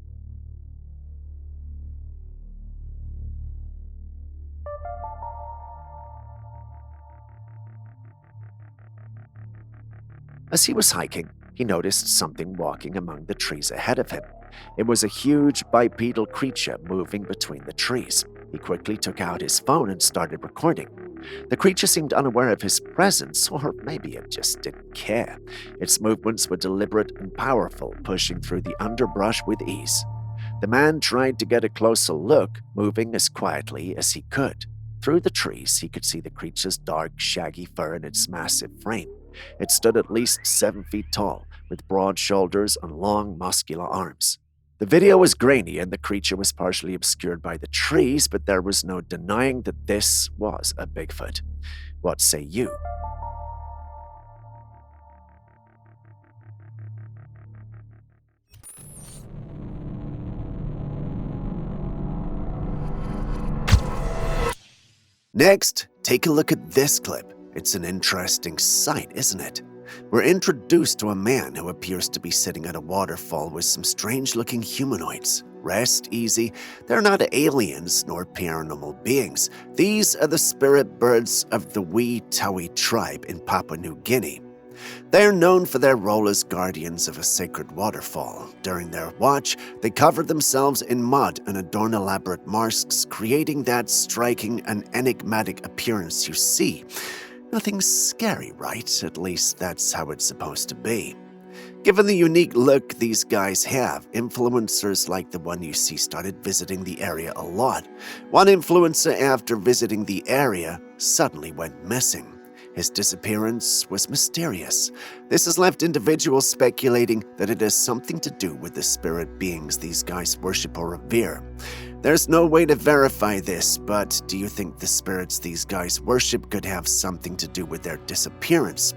As he was hiking, he noticed something walking among the trees ahead of him. It was a huge bipedal creature moving between the trees. He quickly took out his phone and started recording. The creature seemed unaware of his presence, or maybe it just didn't care. Its movements were deliberate and powerful, pushing through the underbrush with ease. The man tried to get a closer look, moving as quietly as he could. Through the trees, he could see the creature's dark, shaggy fur and its massive frame. It stood at least 7 feet tall, with broad shoulders and long, muscular arms. The video was grainy and the creature was partially obscured by the trees, but there was no denying that this was a Bigfoot. What say you? Next, take a look at this clip. It's an interesting sight, isn't it? We're introduced to a man who appears to be sitting at a waterfall with some strange-looking humanoids. Rest easy, they're not aliens nor paranormal beings. These are the spirit birds of the Wee-Tawi tribe in Papua New Guinea. They're known for their role as guardians of a sacred waterfall. During their watch, they cover themselves in mud and adorn elaborate masks, creating that striking and enigmatic appearance you see. Nothing scary, right? At least that's how it's supposed to be. Given the unique look these guys have, influencers like the one you see started visiting the area a lot. One influencer, after visiting the area, suddenly went missing. His disappearance was mysterious. This has left individuals speculating that it has something to do with the spirit beings these guys worship or revere. There's no way to verify this, but do you think the spirits these guys worship could have something to do with their disappearance?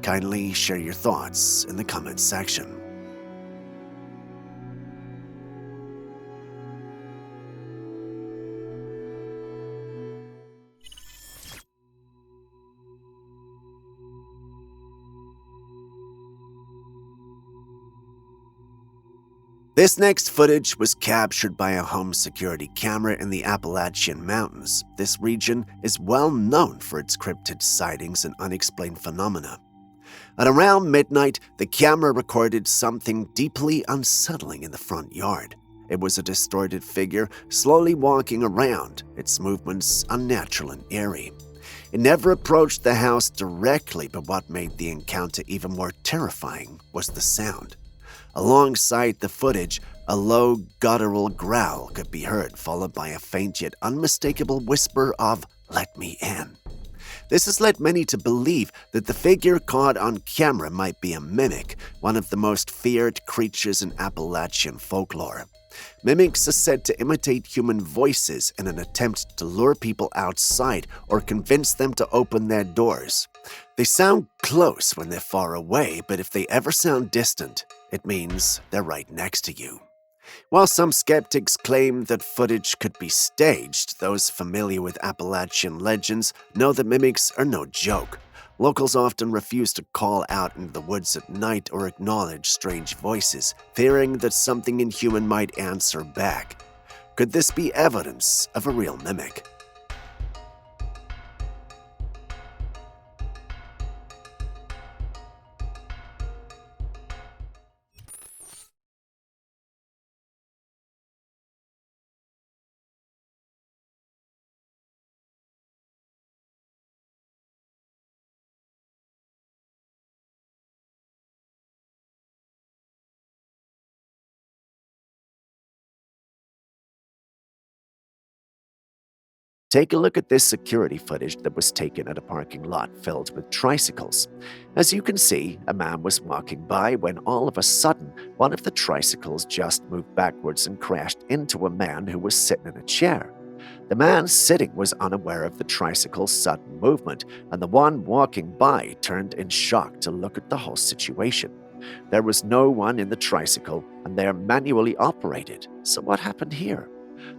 Kindly share your thoughts in the comments section. This next footage was captured by a home security camera in the Appalachian Mountains. This region is well known for its cryptid sightings and unexplained phenomena. At around midnight, the camera recorded something deeply unsettling in the front yard. It was a distorted figure slowly walking around, its movements unnatural and eerie. It never approached the house directly, but what made the encounter even more terrifying was the sound. Alongside the footage, a low, guttural growl could be heard, followed by a faint yet unmistakable whisper of, "Let me in." This has led many to believe that the figure caught on camera might be a mimic, one of the most feared creatures in Appalachian folklore. Mimics are said to imitate human voices in an attempt to lure people outside or convince them to open their doors. They sound close when they're far away, but if they ever sound distant, it means they're right next to you. While some skeptics claim that footage could be staged, those familiar with Appalachian legends know that mimics are no joke. Locals often refuse to call out into the woods at night or acknowledge strange voices, fearing that something inhuman might answer back. Could this be evidence of a real mimic? Take a look at this security footage that was taken at a parking lot filled with tricycles. As you can see, a man was walking by when all of a sudden, one of the tricycles just moved backwards and crashed into a man who was sitting in a chair. The man sitting was unaware of the tricycle's sudden movement, and the one walking by turned in shock to look at the whole situation. There was no one in the tricycle, and they are manually operated. So what happened here?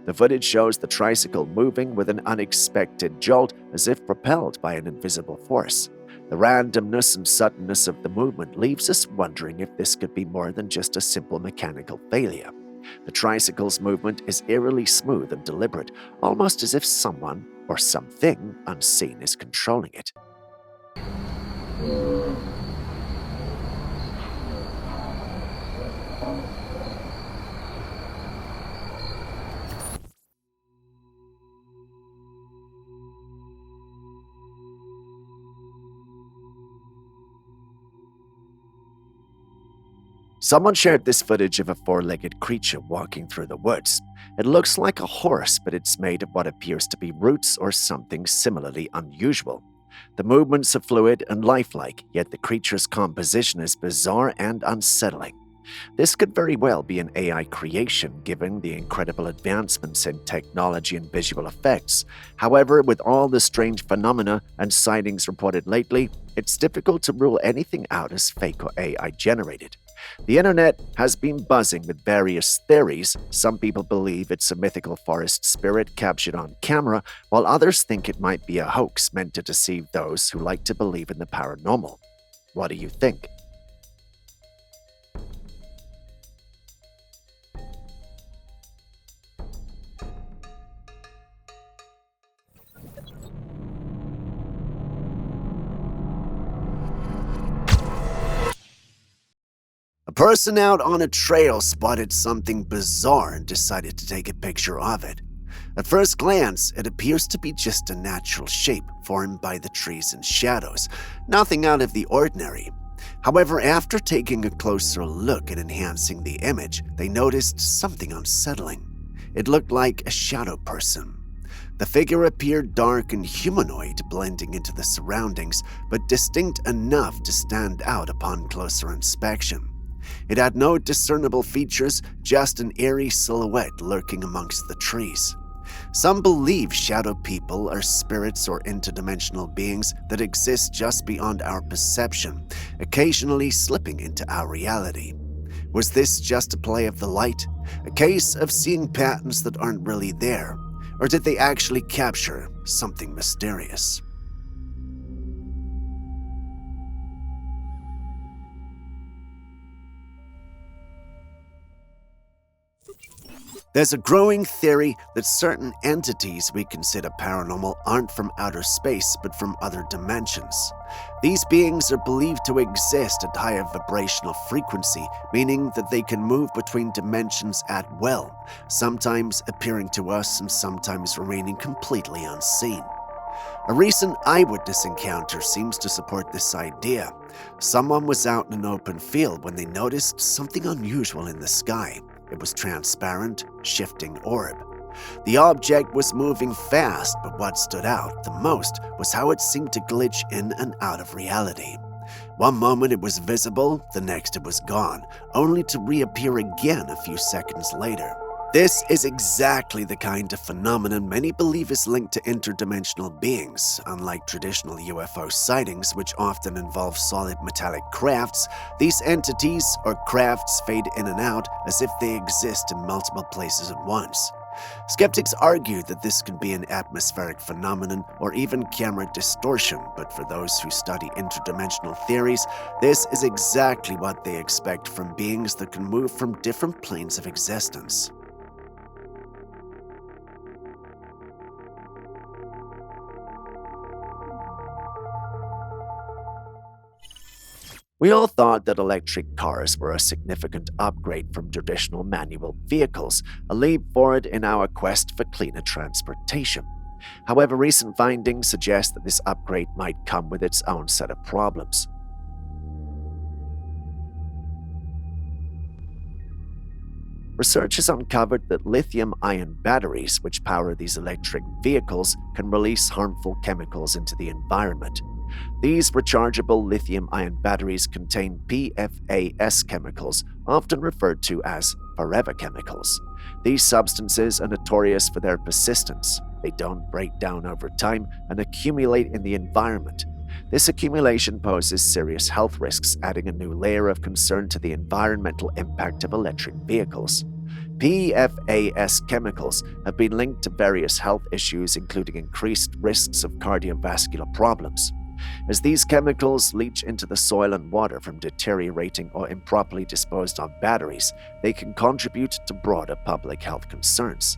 The footage shows the tricycle moving with an unexpected jolt as if propelled by an invisible force. The randomness and suddenness of the movement leaves us wondering if this could be more than just a simple mechanical failure. The tricycle's movement is eerily smooth and deliberate, almost as if someone or something unseen is controlling it. Someone shared this footage of a four-legged creature walking through the woods. It looks like a horse, but it's made of what appears to be roots or something similarly unusual. The movements are fluid and lifelike, yet the creature's composition is bizarre and unsettling. This could very well be an AI creation, given the incredible advancements in technology and visual effects. However, with all the strange phenomena and sightings reported lately, it's difficult to rule anything out as fake or AI generated. The internet has been buzzing with various theories. Some people believe it's a mythical forest spirit captured on camera, while others think it might be a hoax meant to deceive those who like to believe in the paranormal. What do you think? A person out on a trail spotted something bizarre and decided to take a picture of it. At first glance, it appears to be just a natural shape formed by the trees and shadows, nothing out of the ordinary. However, after taking a closer look and enhancing the image, they noticed something unsettling. It looked like a shadow person. The figure appeared dark and humanoid, blending into the surroundings, but distinct enough to stand out upon closer inspection. It had no discernible features, just an eerie silhouette lurking amongst the trees. Some believe shadow people are spirits or interdimensional beings that exist just beyond our perception, occasionally slipping into our reality. Was this just a play of the light? A case of seeing patterns that aren't really there? Or did they actually capture something mysterious? There's a growing theory that certain entities we consider paranormal aren't from outer space but from other dimensions. These beings are believed to exist at higher vibrational frequency, meaning that they can move between dimensions at will, sometimes appearing to us and sometimes remaining completely unseen. A recent eyewitness encounter seems to support this idea. Someone was out in an open field when they noticed something unusual in the sky. It was transparent, shifting orb. The object was moving fast, but what stood out the most was how it seemed to glitch in and out of reality. One moment it was visible, the next it was gone, only to reappear again a few seconds later. This is exactly the kind of phenomenon many believe is linked to interdimensional beings. Unlike traditional UFO sightings, which often involve solid metallic crafts, these entities or crafts fade in and out as if they exist in multiple places at once. Skeptics argue that this could be an atmospheric phenomenon or even camera distortion, but for those who study interdimensional theories, this is exactly what they expect from beings that can move from different planes of existence. We all thought that electric cars were a significant upgrade from traditional manual vehicles, a leap forward in our quest for cleaner transportation. However, recent findings suggest that this upgrade might come with its own set of problems. Researchers uncovered that lithium-ion batteries, which power these electric vehicles, can release harmful chemicals into the environment. These rechargeable lithium-ion batteries contain PFAS chemicals, often referred to as forever chemicals. These substances are notorious for their persistence. They don't break down over time and accumulate in the environment. This accumulation poses serious health risks, adding a new layer of concern to the environmental impact of electric vehicles. PFAS chemicals have been linked to various health issues, including increased risks of cardiovascular problems. As these chemicals leach into the soil and water from deteriorating or improperly disposed of batteries, they can contribute to broader public health concerns.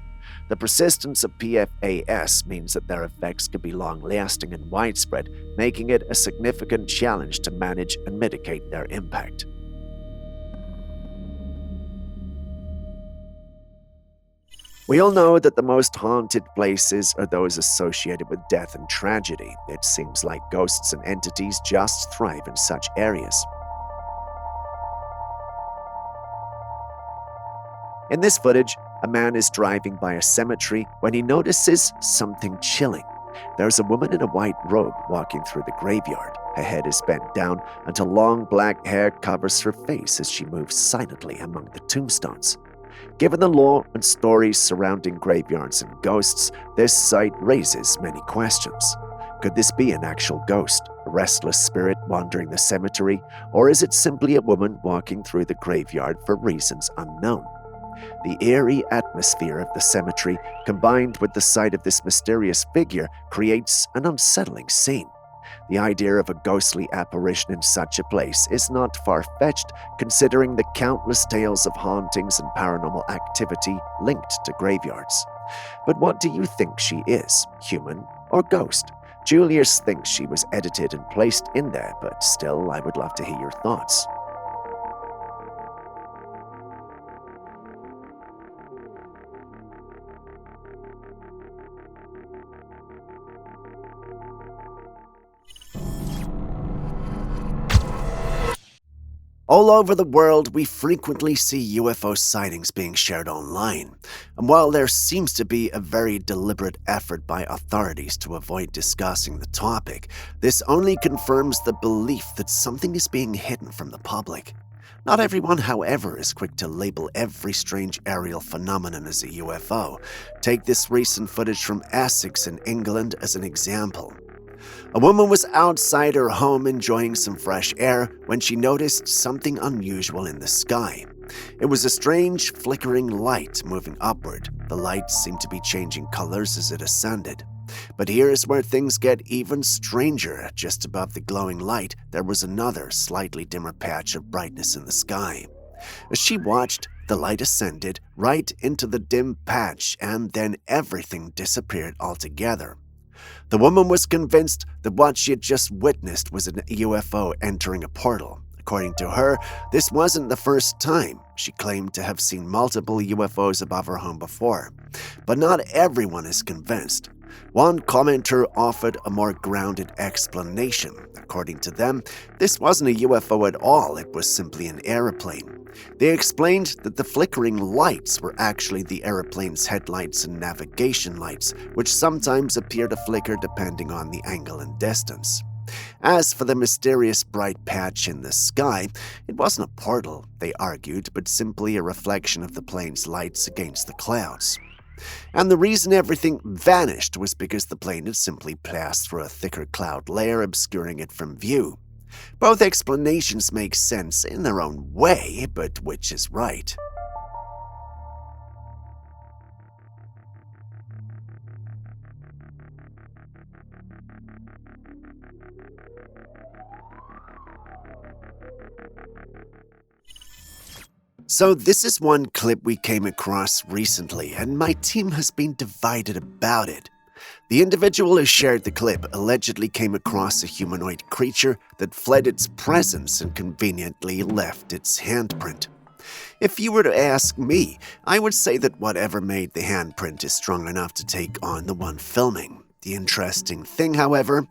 The persistence of PFAS means that their effects could be long-lasting and widespread, making it a significant challenge to manage and mitigate their impact. We all know that the most haunted places are those associated with death and tragedy. It seems like ghosts and entities just thrive in such areas. In this footage, a man is driving by a cemetery when he notices something chilling. There's a woman in a white robe walking through the graveyard. Her head is bent down until long black hair covers her face as she moves silently among the tombstones. Given the lore and stories surrounding graveyards and ghosts, this sight raises many questions. Could this be an actual ghost, a restless spirit wandering the cemetery, or is it simply a woman walking through the graveyard for reasons unknown? The eerie atmosphere of the cemetery, combined with the sight of this mysterious figure, creates an unsettling scene. The idea of a ghostly apparition in such a place is not far-fetched, considering the countless tales of hauntings and paranormal activity linked to graveyards. But what do you think she is, human or ghost? Julius thinks she was edited and placed in there, but still, I would love to hear your thoughts. All over the world, we frequently see UFO sightings being shared online. And while there seems to be a very deliberate effort by authorities to avoid discussing the topic, this only confirms the belief that something is being hidden from the public. Not everyone, however, is quick to label every strange aerial phenomenon as a UFO. Take this recent footage from Essex in England as an example. A woman was outside her home enjoying some fresh air when she noticed something unusual in the sky. It was a strange, flickering light moving upward. The light seemed to be changing colors as it ascended. But here's where things get even stranger. Just above the glowing light, there was another, slightly dimmer patch of brightness in the sky. As she watched, the light ascended right into the dim patch, and then everything disappeared altogether. The woman was convinced that what she had just witnessed was an UFO entering a portal. According to her, this wasn't the first time. She claimed to have seen multiple UFOs above her home before. But not everyone is convinced. One commenter offered a more grounded explanation. According to them, this wasn't a UFO at all, it was simply an airplane. They explained that the flickering lights were actually the airplane's headlights and navigation lights, which sometimes appear to flicker depending on the angle and distance. As for the mysterious bright patch in the sky, it wasn't a portal, they argued, but simply a reflection of the plane's lights against the clouds. And the reason everything vanished was because the plane had simply passed through a thicker cloud layer, obscuring it from view. Both explanations make sense in their own way, but which is right? So this is one clip we came across recently, and my team has been divided about it. The individual who shared the clip allegedly came across a humanoid creature that fled its presence and conveniently left its handprint. If you were to ask me, I would say that whatever made the handprint is strong enough to take on the one filming. The interesting thing, however,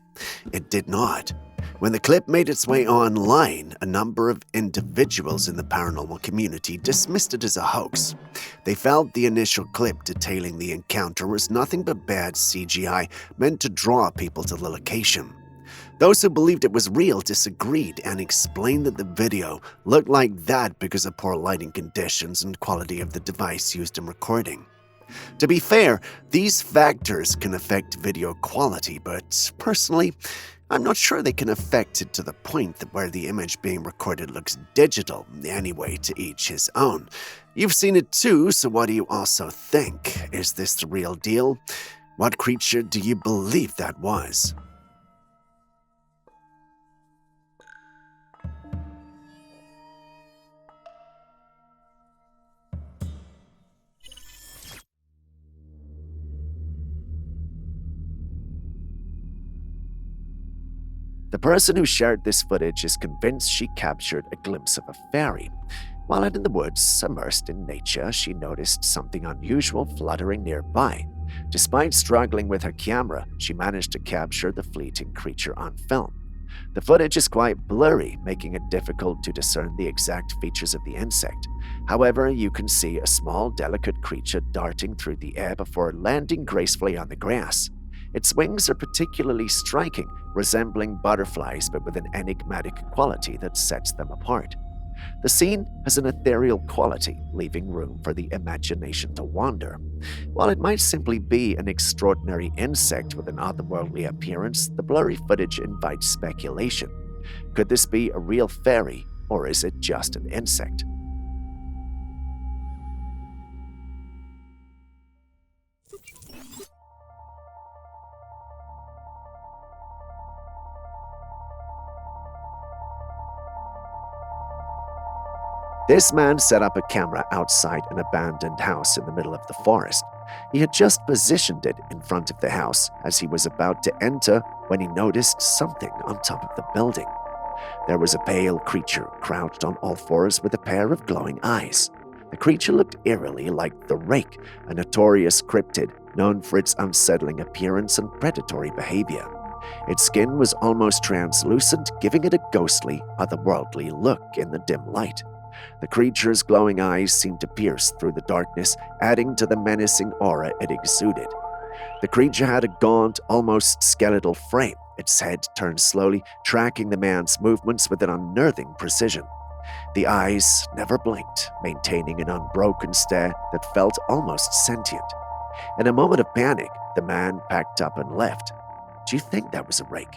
it did not. When the clip made its way online, a number of individuals in the paranormal community dismissed it as a hoax. They felt the initial clip detailing the encounter was nothing but bad CGI meant to draw people to the location. Those who believed it was real disagreed and explained that the video looked like that because of poor lighting conditions and quality of the device used in recording. To be fair, these factors can affect video quality, but personally, I'm not sure they can affect it to the point that where the image being recorded looks digital. Anyway, to each his own. You've seen it too, so what do you also think? Is this the real deal? What creature do you believe that was? The person who shared this footage is convinced she captured a glimpse of a fairy. While out in the woods, immersed in nature, she noticed something unusual fluttering nearby. Despite struggling with her camera, she managed to capture the fleeting creature on film. The footage is quite blurry, making it difficult to discern the exact features of the insect. However, you can see a small, delicate creature darting through the air before landing gracefully on the grass. Its wings are particularly striking, resembling butterflies but with an enigmatic quality that sets them apart. The scene has an ethereal quality, leaving room for the imagination to wander. While it might simply be an extraordinary insect with an otherworldly appearance, the blurry footage invites speculation. Could this be a real fairy, or is it just an insect? This man set up a camera outside an abandoned house in the middle of the forest. He had just positioned it in front of the house as he was about to enter when he noticed something on top of the building. There was a pale creature crouched on all fours with a pair of glowing eyes. The creature looked eerily like the Rake, a notorious cryptid known for its unsettling appearance and predatory behavior. Its skin was almost translucent, giving it a ghostly, otherworldly look in the dim light. The creature's glowing eyes seemed to pierce through the darkness, adding to the menacing aura it exuded. The creature had a gaunt, almost skeletal frame, its head turned slowly, tracking the man's movements with an unnerving precision. The eyes never blinked, maintaining an unbroken stare that felt almost sentient. In a moment of panic, the man packed up and left. Do you think that was a Rake?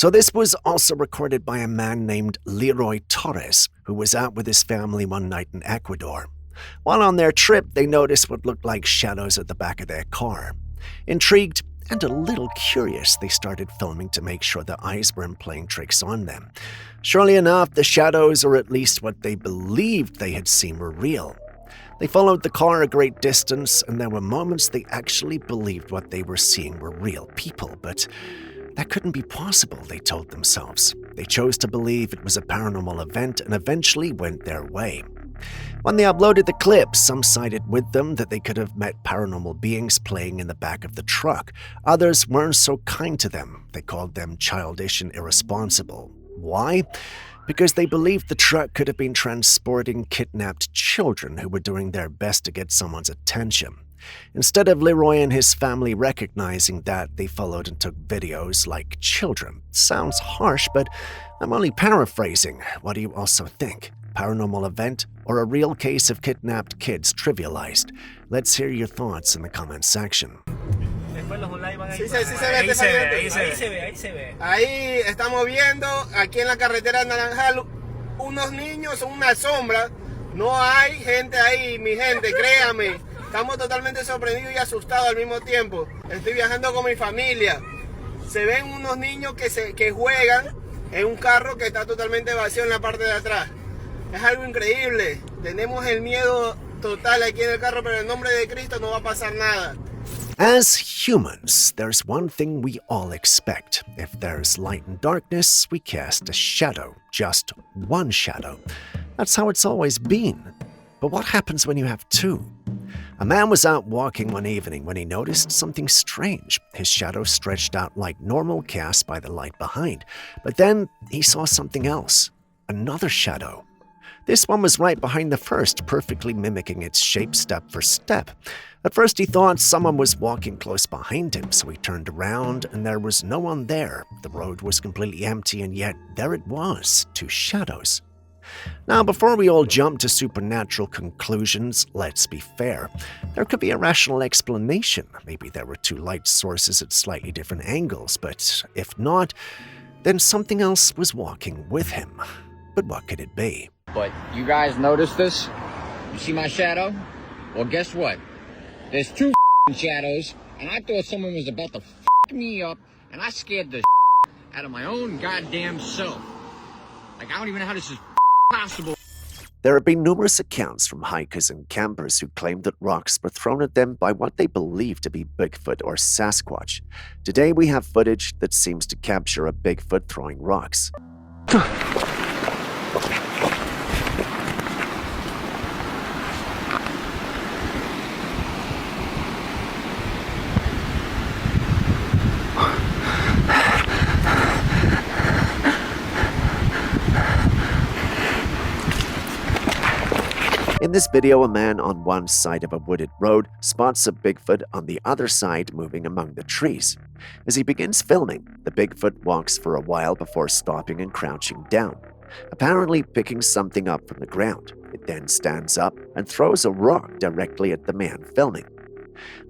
So this was also recorded by a man named Leroy Torres, who was out with his family one night in Ecuador. While on their trip, they noticed what looked like shadows at the back of their car. Intrigued and a little curious, they started filming to make sure the eyes weren't playing tricks on them. Surely enough, the shadows, or at least what they believed they had seen, were real. They followed the car a great distance, and there were moments they actually believed what they were seeing were real people, but that couldn't be possible, they told themselves. They chose to believe it was a paranormal event and eventually went their way. When they uploaded the clips, some sided with them that they could have met paranormal beings playing in the back of the truck. Others weren't so kind to them. They called them childish and irresponsible. Why? Because they believed the truck could have been transporting kidnapped children who were doing their best to get someone's attention. Instead of Leroy and his family recognizing that, they followed and took videos like children. Sounds harsh, but I'm only paraphrasing. What do you also think? Paranormal event or a real case of kidnapped kids trivialized? Let's hear your thoughts in the comment section. Sí se ve. Ahí estamos viendo, aquí en la carretera Naranjal, unos niños, una sombra. No hay gente ahí, mi gente, créame. Estamos totalmente sorprendidos y asustados al mismo tiempo. Estoy viajando con mi familia. Se ven unos niños que juegan en un carro que está totalmente vacío en la parte de atrás. Es algo increíble. Tenemos el miedo total aquí en el carro, pero en nombre de Cristo no va a pasar nada. As humans, there's one thing we all expect. If there's light and darkness, we cast a shadow. Just one shadow. That's how it's always been. But what happens when you have two? A man was out walking one evening when he noticed something strange. His shadow stretched out like normal cast by the light behind. But then he saw something else. Another shadow. This one was right behind the first, perfectly mimicking its shape step for step. At first he thought someone was walking close behind him, so he turned around and there was no one there. The road was completely empty, and yet there it was, two shadows. Now, before we all jump to supernatural conclusions, let's be fair. There could be a rational explanation. Maybe there were two light sources at slightly different angles, but if not, then something else was walking with him. But what could it be? But you guys notice this? You see my shadow? Well, guess what? There's two shadows, and I thought someone was about to me up, and I scared the out of my own goddamn self. Like, I don't even know how this is possible. There have been numerous accounts from hikers and campers who claimed that rocks were thrown at them by what they believe to be Bigfoot or Sasquatch. Today we have footage that seems to capture a Bigfoot throwing rocks. In this video, a man on one side of a wooded road spots a Bigfoot on the other side moving among the trees. As he begins filming, the Bigfoot walks for a while before stopping and crouching down, apparently picking something up from the ground. It then stands up and throws a rock directly at the man filming.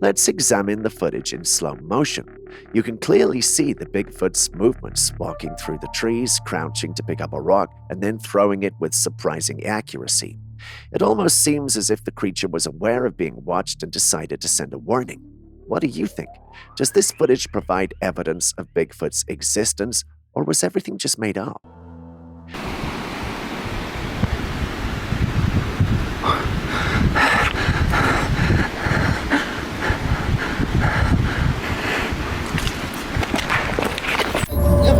Let's examine the footage in slow motion. You can clearly see the Bigfoot's movements, walking through the trees, crouching to pick up a rock, and then throwing it with surprising accuracy. It almost seems as if the creature was aware of being watched and decided to send a warning. What do you think? Does this footage provide evidence of Bigfoot's existence, or was everything just made up?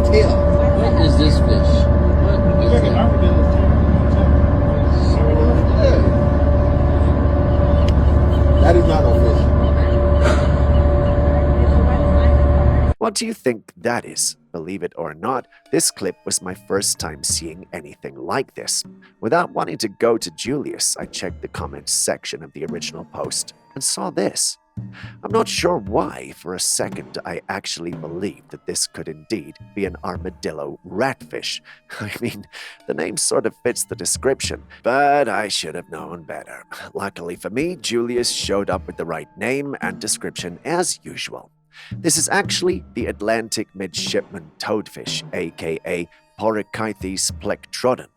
What is this fish? What is that? That is not no fish. What do you think that is? Believe it or not, this clip was my first time seeing anything like this. Without wanting to go to Julius, I checked the comments section of the original post and saw this. I'm not sure why, for a second I actually believed that this could indeed be an armadillo ratfish. I mean, the name sort of fits the description, but I should have known better. Luckily for me, Julius showed up with the right name and description as usual. This is actually the Atlantic midshipman toadfish, aka Porichythes plectrodon.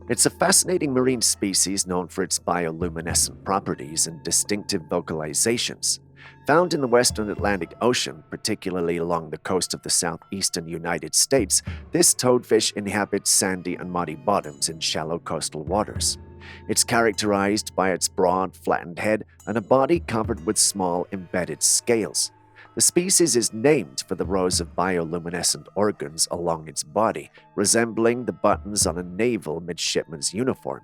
It's a fascinating marine species known for its bioluminescent properties and distinctive vocalizations. Found in the western Atlantic Ocean, particularly along the coast of the southeastern United States, this toadfish inhabits sandy and muddy bottoms in shallow coastal waters. It's characterized by its broad, flattened head and a body covered with small, embedded scales. The species is named for the rows of bioluminescent organs along its body, resembling the buttons on a naval midshipman's uniform.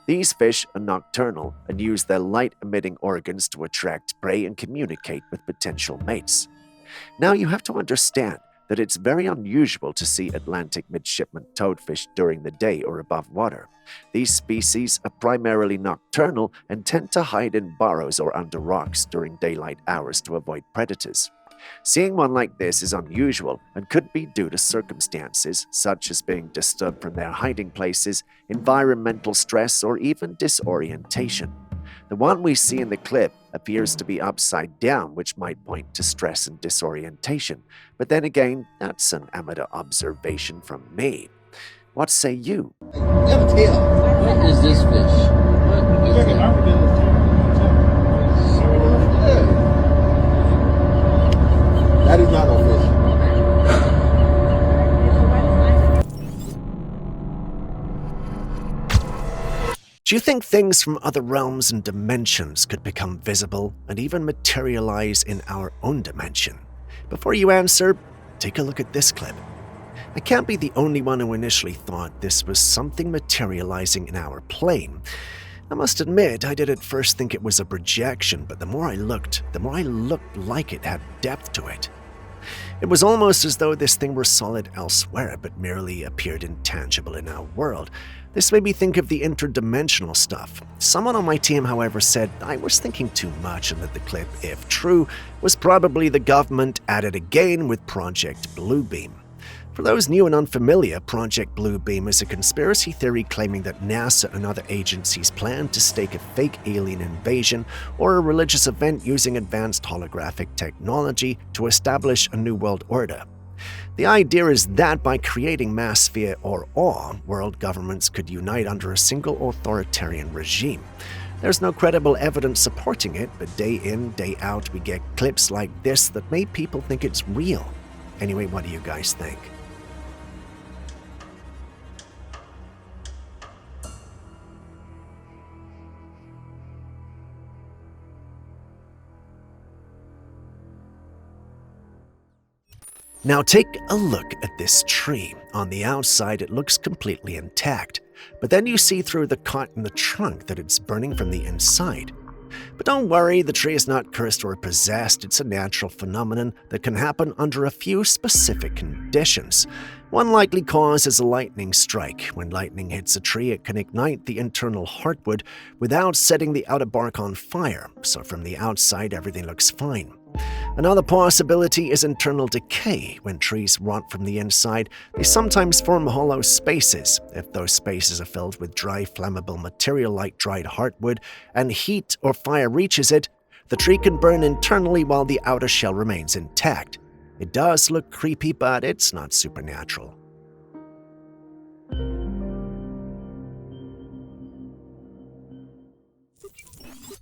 These fish are nocturnal and use their light-emitting organs to attract prey and communicate with potential mates. Now you have to understand that it's very unusual to see Atlantic midshipman toadfish during the day or above water. These species are primarily nocturnal and tend to hide in burrows or under rocks during daylight hours to avoid predators. Seeing one like this is unusual and could be due to circumstances such as being disturbed from their hiding places, environmental stress, or even disorientation. The one we see in the clip appears to be upside down, which might point to stress and disorientation. But then again, that's an amateur observation from me. What say you? What is this fish? What is that? That is not no fish. Do you think things from other realms and dimensions could become visible and even materialize in our own dimension? Before you answer, take a look at this clip. I can't be the only one who initially thought this was something materializing in our plane. I must admit, I did at first think it was a projection, but the more I looked like it had depth to it. It was almost as though this thing were solid elsewhere, but merely appeared intangible in our world. This made me think of the interdimensional stuff. Someone on my team, however, said I was thinking too much and that the clip, if true, was probably the government at it again with Project Bluebeam. For those new and unfamiliar, Project Bluebeam is a conspiracy theory claiming that NASA and other agencies plan to stake a fake alien invasion or a religious event using advanced holographic technology to establish a new world order. The idea is that by creating mass fear or awe, world governments could unite under a single authoritarian regime. There's no credible evidence supporting it, but day in, day out, we get clips like this that make people think it's real. Anyway, what do you guys think? Now take a look at this tree. On the outside, it looks completely intact, but then you see through the cut in the trunk that it's burning from the inside. But don't worry, the tree is not cursed or possessed. It's a natural phenomenon that can happen under a few specific conditions. One likely cause is a lightning strike. When lightning hits a tree, it can ignite the internal heartwood without setting the outer bark on fire, so from the outside, everything looks fine. Another possibility is internal decay. When trees rot from the inside, they sometimes form hollow spaces. If those spaces are filled with dry, flammable material like dried heartwood, and heat or fire reaches it, the tree can burn internally while the outer shell remains intact. It does look creepy, but it's not supernatural.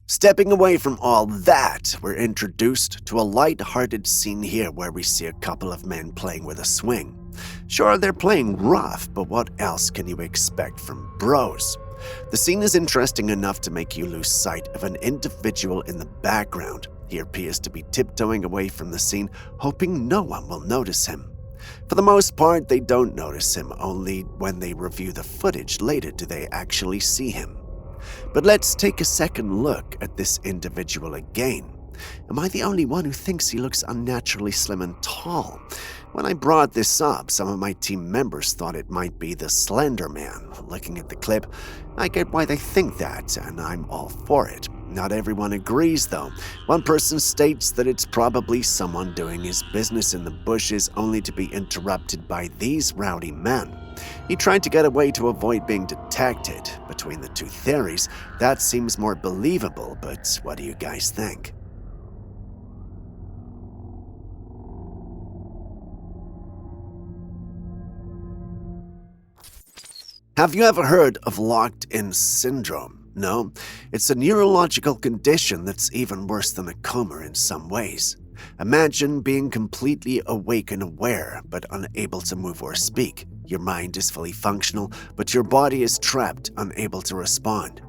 Stepping away from all that, we're introduced to a light-hearted scene here where we see a couple of men playing with a swing. Sure, they're playing rough, but what else can you expect from bros? The scene is interesting enough to make you lose sight of an individual in the background. He appears to be tiptoeing away from the scene, hoping no one will notice him. For the most part, they don't notice him, only when they review the footage later do they actually see him. But let's take a second look at this individual again. Am I the only one who thinks he looks unnaturally slim and tall? When I brought this up, some of my team members thought it might be the Slender Man. Looking at the clip, I get why they think that, and I'm all for it. Not everyone agrees, though. One person states that it's probably someone doing his business in the bushes only to be interrupted by these rowdy men. He tried to get away to avoid being detected. Between the two theories, that seems more believable, but what do you guys think? Have you ever heard of locked-in syndrome? No? It's a neurological condition that's even worse than a coma in some ways. Imagine being completely awake and aware, but unable to move or speak. Your mind is fully functional, but your body is trapped, unable to respond.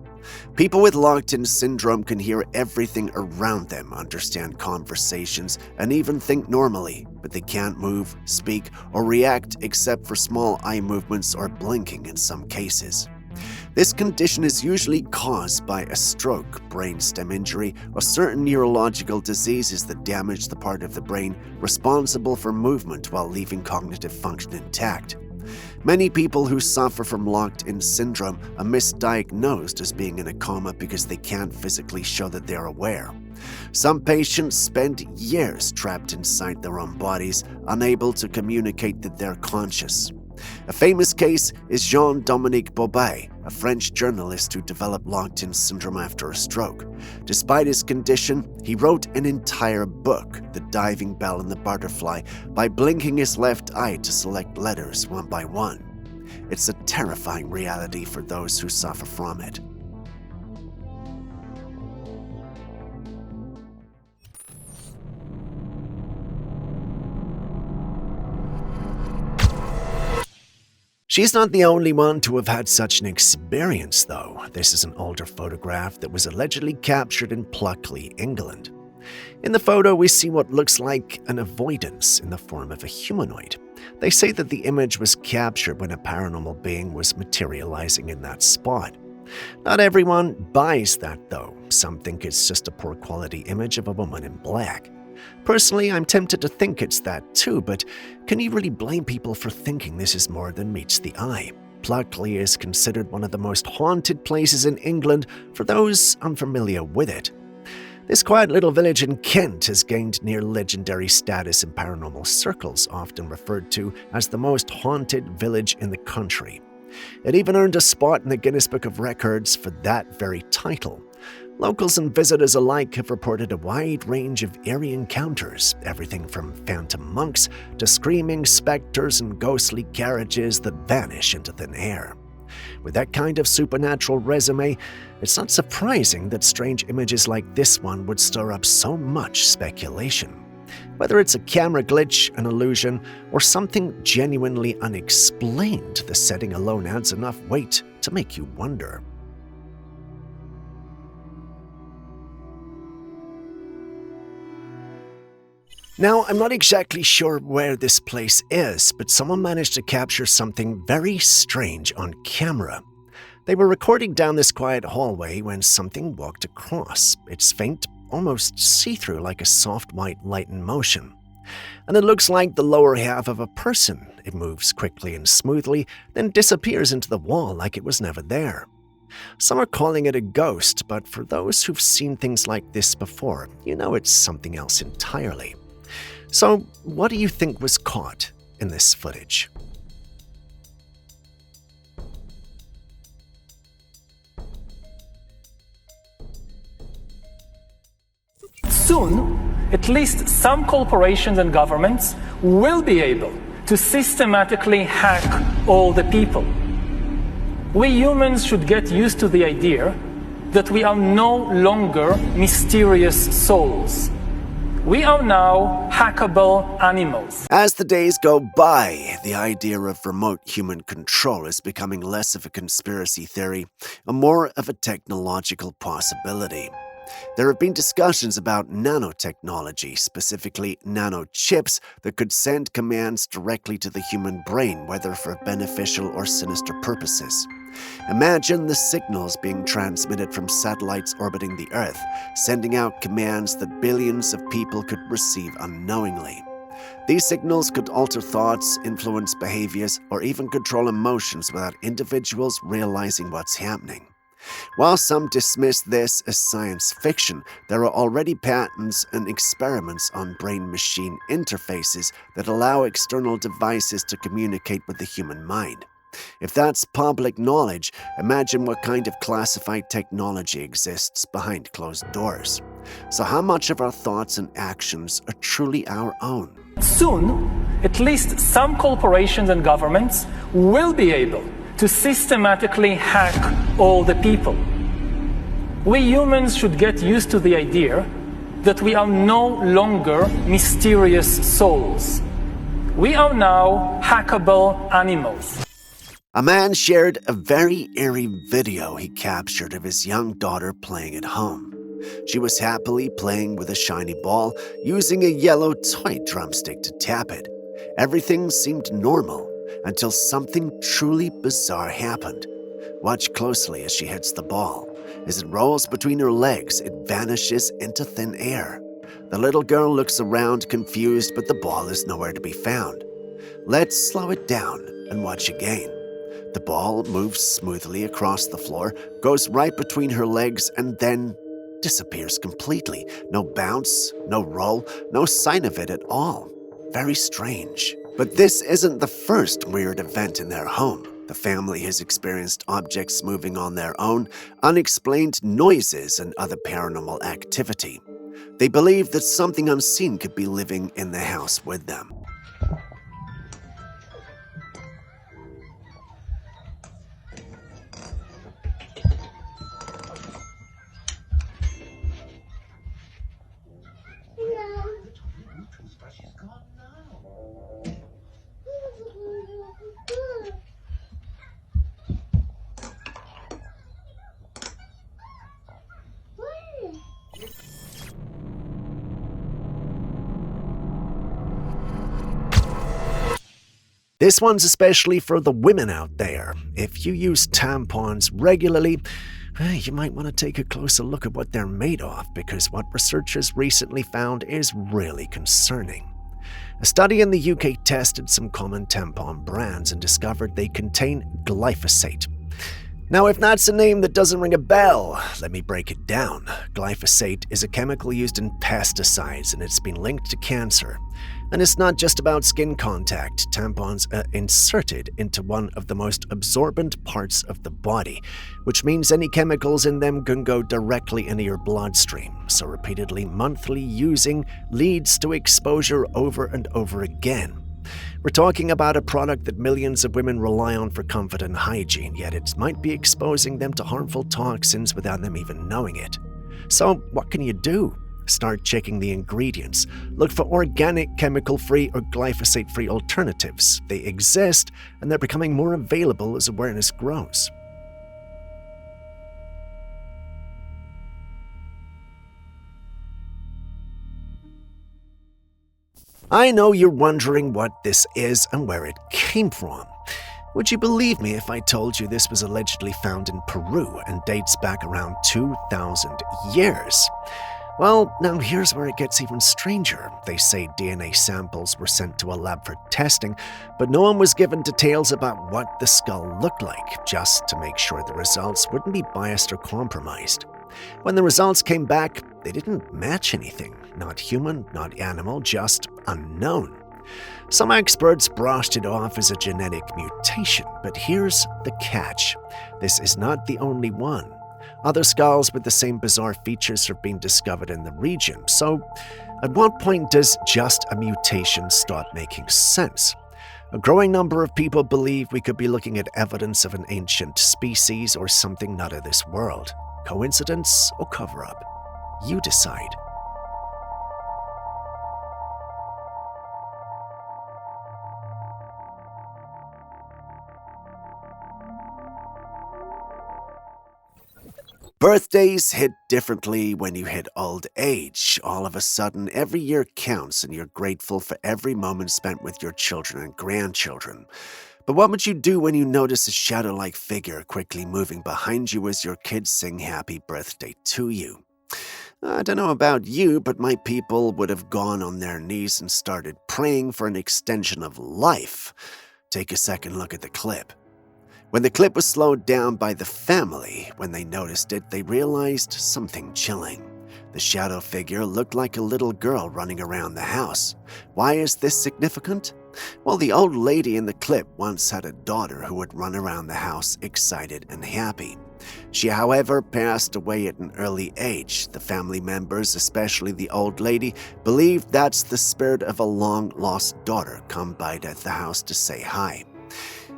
People with locked-in syndrome can hear everything around them, understand conversations, and even think normally, but they can't move, speak, or react except for small eye movements or blinking in some cases. This condition is usually caused by a stroke, brainstem injury, or certain neurological diseases that damage the part of the brain responsible for movement while leaving cognitive function intact. Many people who suffer from locked-in syndrome are misdiagnosed as being in a coma because they can't physically show that they're aware. Some patients spend years trapped inside their own bodies, unable to communicate that they're conscious. A famous case is Jean-Dominique Bobet, a French journalist who developed locked-in syndrome after a stroke. Despite his condition, he wrote an entire book, The Diving Bell and the Butterfly, by blinking his left eye to select letters one by one. It's a terrifying reality for those who suffer from it. She's not the only one to have had such an experience, though. This is an older photograph that was allegedly captured in Pluckley, England. In the photo, we see what looks like an avoidance in the form of a humanoid. They say that the image was captured when a paranormal being was materializing in that spot. Not everyone buys that though. Some think it's just a poor quality image of a woman in black. Personally, I'm tempted to think it's that too, but can you really blame people for thinking this is more than meets the eye? Pluckley is considered one of the most haunted places in England for those unfamiliar with it. This quiet little village in Kent has gained near legendary status in paranormal circles, often referred to as the most haunted village in the country. It even earned a spot in the Guinness Book of Records for that very title. Locals and visitors alike have reported a wide range of eerie encounters, everything from phantom monks to screaming specters and ghostly carriages that vanish into thin air. With that kind of supernatural resume, it's not surprising that strange images like this one would stir up so much speculation. Whether it's a camera glitch, an illusion, or something genuinely unexplained, the setting alone adds enough weight to make you wonder. Now, I'm not exactly sure where this place is, but someone managed to capture something very strange on camera. They were recording down this quiet hallway when something walked across. It's faint, almost see-through like a soft white light in motion. And it looks like the lower half of a person. It moves quickly and smoothly, then disappears into the wall like it was never there. Some are calling it a ghost, but for those who've seen things like this before, you know it's something else entirely. So, what do you think was caught in this footage? Soon, at least some corporations and governments will be able to systematically hack all the people. We humans should get used to the idea that we are no longer mysterious souls. We are now hackable animals. As the days go by, the idea of remote human control is becoming less of a conspiracy theory and more of a technological possibility. There have been discussions about nanotechnology, specifically nanochips, that could send commands directly to the human brain, whether for beneficial or sinister purposes. Imagine the signals being transmitted from satellites orbiting the Earth, sending out commands that billions of people could receive unknowingly. These signals could alter thoughts, influence behaviors, or even control emotions without individuals realizing what's happening. While some dismiss this as science fiction, there are already patents and experiments on brain-machine interfaces that allow external devices to communicate with the human mind. If that's public knowledge, imagine what kind of classified technology exists behind closed doors. So how much of our thoughts and actions are truly our own? Soon, at least some corporations and governments will be able to systematically hack all the people. We humans should get used to the idea that we are no longer mysterious souls. We are now hackable animals. A man shared a very eerie video he captured of his young daughter playing at home. She was happily playing with a shiny ball, using a yellow toy drumstick to tap it. Everything seemed normal until something truly bizarre happened. Watch closely as she hits the ball. As it rolls between her legs, it vanishes into thin air. The little girl looks around confused, but the ball is nowhere to be found. Let's slow it down and watch again. The ball moves smoothly across the floor, goes right between her legs, and then disappears completely. No bounce, no roll, no sign of it at all. Very strange. But this isn't the first weird event in their home. The family has experienced objects moving on their own, unexplained noises, and other paranormal activity. They believe that something unseen could be living in the house with them. This one's especially for the women out there. If you use tampons regularly, you might want to take a closer look at what they're made of, because what researchers recently found is really concerning. A study in the UK tested some common tampon brands and discovered they contain glyphosate. Now, if that's a name that doesn't ring a bell, let me break it down. Glyphosate is a chemical used in pesticides, and it's been linked to cancer. And it's not just about skin contact. Tampons are inserted into one of the most absorbent parts of the body, which means any chemicals in them can go directly into your bloodstream. So repeatedly monthly using leads to exposure over and over again. We're talking about a product that millions of women rely on for comfort and hygiene, yet it might be exposing them to harmful toxins without them even knowing it. So what can you do? Start checking the ingredients. Look for organic, chemical-free, or glyphosate-free alternatives. They exist, and they're becoming more available as awareness grows. I know you're wondering what this is and where it came from. Would you believe me if I told you this was allegedly found in Peru and dates back around 2,000 years? Well, now here's where it gets even stranger. They say DNA samples were sent to a lab for testing, but no one was given details about what the skull looked like, just to make sure the results wouldn't be biased or compromised. When the results came back, they didn't match anything. Not human, not animal, just unknown. Some experts brushed it off as a genetic mutation, but here's the catch. This is not the only one. Other skulls with the same bizarre features have been discovered in the region, so at what point does just a mutation start making sense? A growing number of people believe we could be looking at evidence of an ancient species or something not of this world. Coincidence or cover-up? You decide. Birthdays hit differently when you hit old age. All of a sudden, every year counts and you're grateful for every moment spent with your children and grandchildren. But what would you do when you notice a shadow-like figure quickly moving behind you as your kids sing happy birthday to you? I don't know about you, but my people would have gone on their knees and started praying for an extension of life. Take a second look at the clip. When the clip was slowed down by the family, when they noticed it, they realized something chilling. The shadow figure looked like a little girl running around the house. Why is this significant? Well, the old lady in the clip once had a daughter who would run around the house excited and happy. She, however, passed away at an early age. The family members, especially the old lady, believe that's the spirit of a long-lost daughter come by at the house to say hi.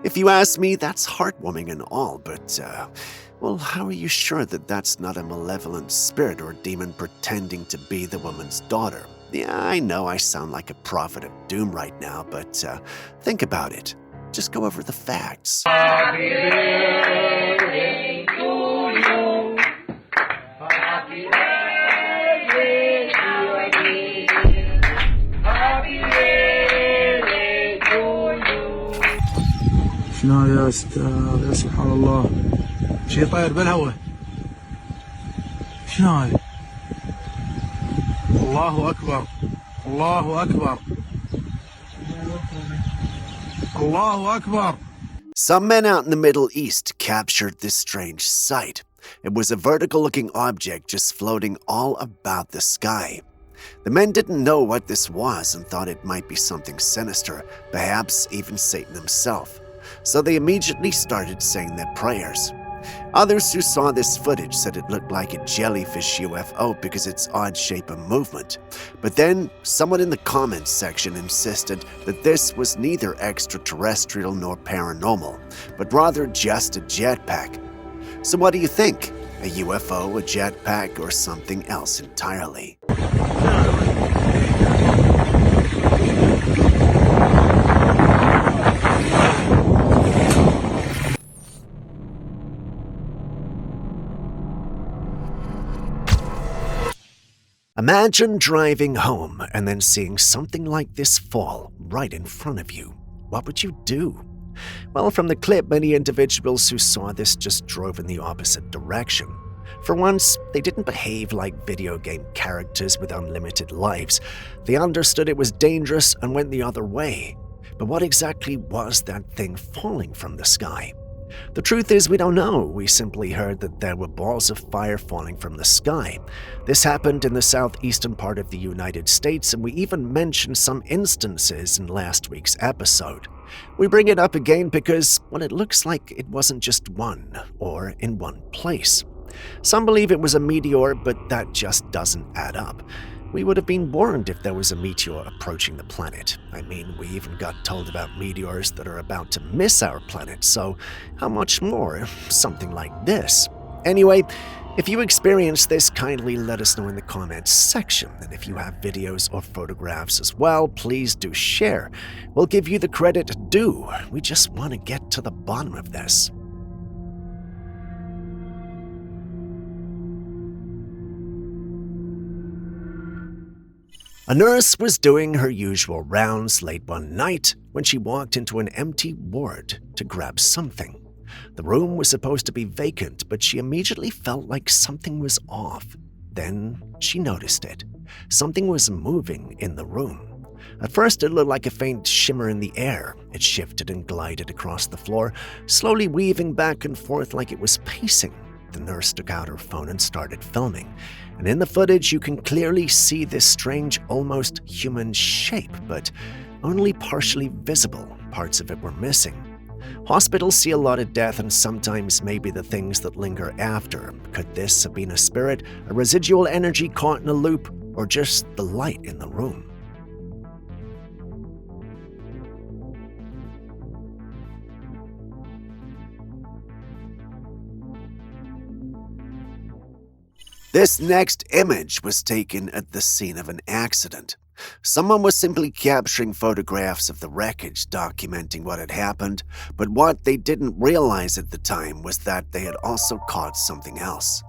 If you ask me, that's heartwarming and all, but, well, how are you sure that that's not a malevolent spirit or demon pretending to be the woman's daughter? Yeah, I know I sound like a prophet of doom right now, but think about it. Just go over the facts. Happy birthday to you. Happy birthday, Jerky. Happy birthday to you. شنو هذا يا استاذ؟ يا سبحان الله، شي طاير بالهواء. شنو هذا؟ الله أكبر، الله أكبر، الله أكبر. Some men out in the Middle East captured this strange sight. It was a vertical-looking object just floating all about the sky. The men didn't know what this was and thought it might be something sinister, perhaps even Satan himself. So they immediately started saying their prayers. Others who saw this footage said it looked like a jellyfish UFO because of its odd shape and movement. But then, someone in the comments section insisted that this was neither extraterrestrial nor paranormal, but rather just a jetpack. So what do you think? A UFO, a jetpack, or something else entirely? Imagine driving home and then seeing something like this fall right in front of you. what would you do? Well, from the clip, many individuals who saw this just drove in the opposite direction. For once, they didn't behave like video game characters with unlimited lives. They understood it was dangerous and went the other way. But what exactly was that thing falling from the sky? The truth is, we don't know. We simply heard that there were balls of fire falling from the sky. This happened in the southeastern part of the United States, and we even mentioned some instances in last week's episode. We bring it up again because, well, it looks like it wasn't just one, or in one place. Some believe it was a meteor, but that just doesn't add up. We would have been warned if there was a meteor approaching the planet. I mean, we even got told about meteors that are about to miss our planet, so how much more something like this? Anyway, if you experienced this, kindly let us know in the comments section. And if you have videos or photographs as well, please do share. We'll give you the credit due. We just want to get to the bottom of this. A nurse was doing her usual rounds late one night when she walked into an empty ward to grab something. The room was supposed to be vacant, but she immediately felt like something was off. Then she noticed it. Something was moving in the room. At first, it looked like a faint shimmer in the air. It shifted and glided across the floor, slowly weaving back and forth like it was pacing. The nurse took out her phone and started filming. And in the footage, you can clearly see this strange, almost human shape, but only partially visible. Parts of it were missing. Hospitals see a lot of death and sometimes maybe the things that linger after. Could this have been a spirit, a residual energy caught in a loop, or just the light in the room? This next image was taken at the scene of an accident. Someone was simply capturing photographs of the wreckage, documenting what had happened, but what they didn't realize at the time was that they had also caught something else.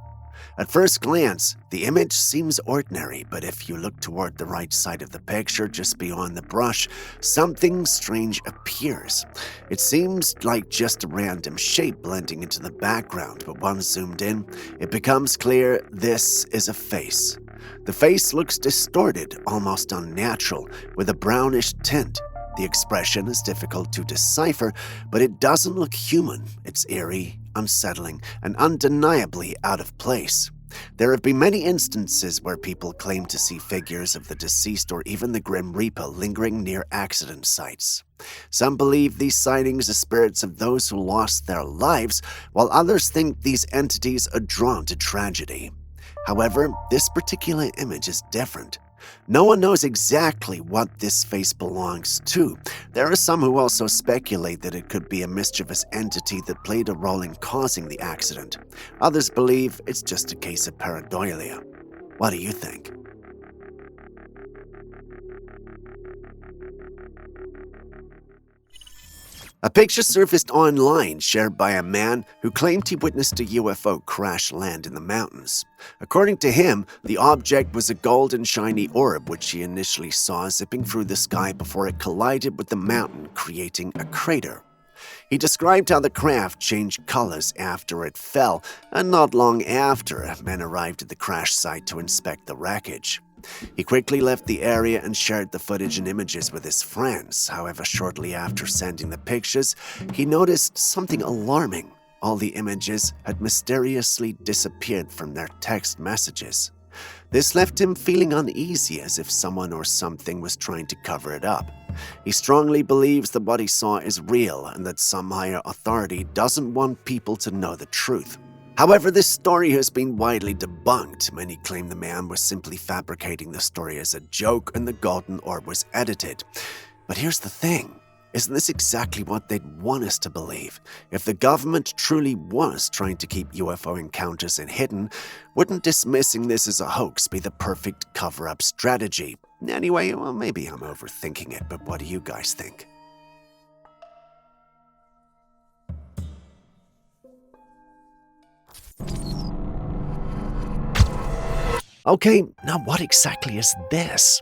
At first glance, the image seems ordinary, but if you look toward the right side of the picture, just beyond the brush, something strange appears. It seems like just a random shape blending into the background, but once zoomed in, it becomes clear this is a face. The face looks distorted, almost unnatural, with a brownish tint. The expression is difficult to decipher, but it doesn't look human. It's eerie, unsettling, and undeniably out of place. There have been many instances where people claim to see figures of the deceased or even the Grim Reaper lingering near accident sites. Some believe these sightings are spirits of those who lost their lives, while others think these entities are drawn to tragedy. However, this particular image is different. No one knows exactly what this face belongs to. There are some who also speculate that it could be a mischievous entity that played a role in causing the accident. Others believe it's just a case of pareidolia. What do you think? A picture surfaced online shared by a man who claimed he witnessed a UFO crash land in the mountains. According to him, the object was a golden shiny orb which he initially saw zipping through the sky before it collided with the mountain, creating a crater. He described how the craft changed colors after it fell, and not long after, men arrived at the crash site to inspect the wreckage. He quickly left the area and shared the footage and images with his friends. However, shortly after sending the pictures, he noticed something alarming. All the images had mysteriously disappeared from their text messages. This left him feeling uneasy, as if someone or something was trying to cover it up. He strongly believes that what he saw is real and that some higher authority doesn't want people to know the truth. However, this story has been widely debunked. Many claim the man was simply fabricating the story as a joke and the golden orb was edited. But here's the thing. Isn't this exactly what they'd want us to believe? If the government truly was trying to keep UFO encounters hidden, wouldn't dismissing this as a hoax be the perfect cover-up strategy? Anyway, well, maybe I'm overthinking it, but what do you guys think? Okay, now what exactly is this?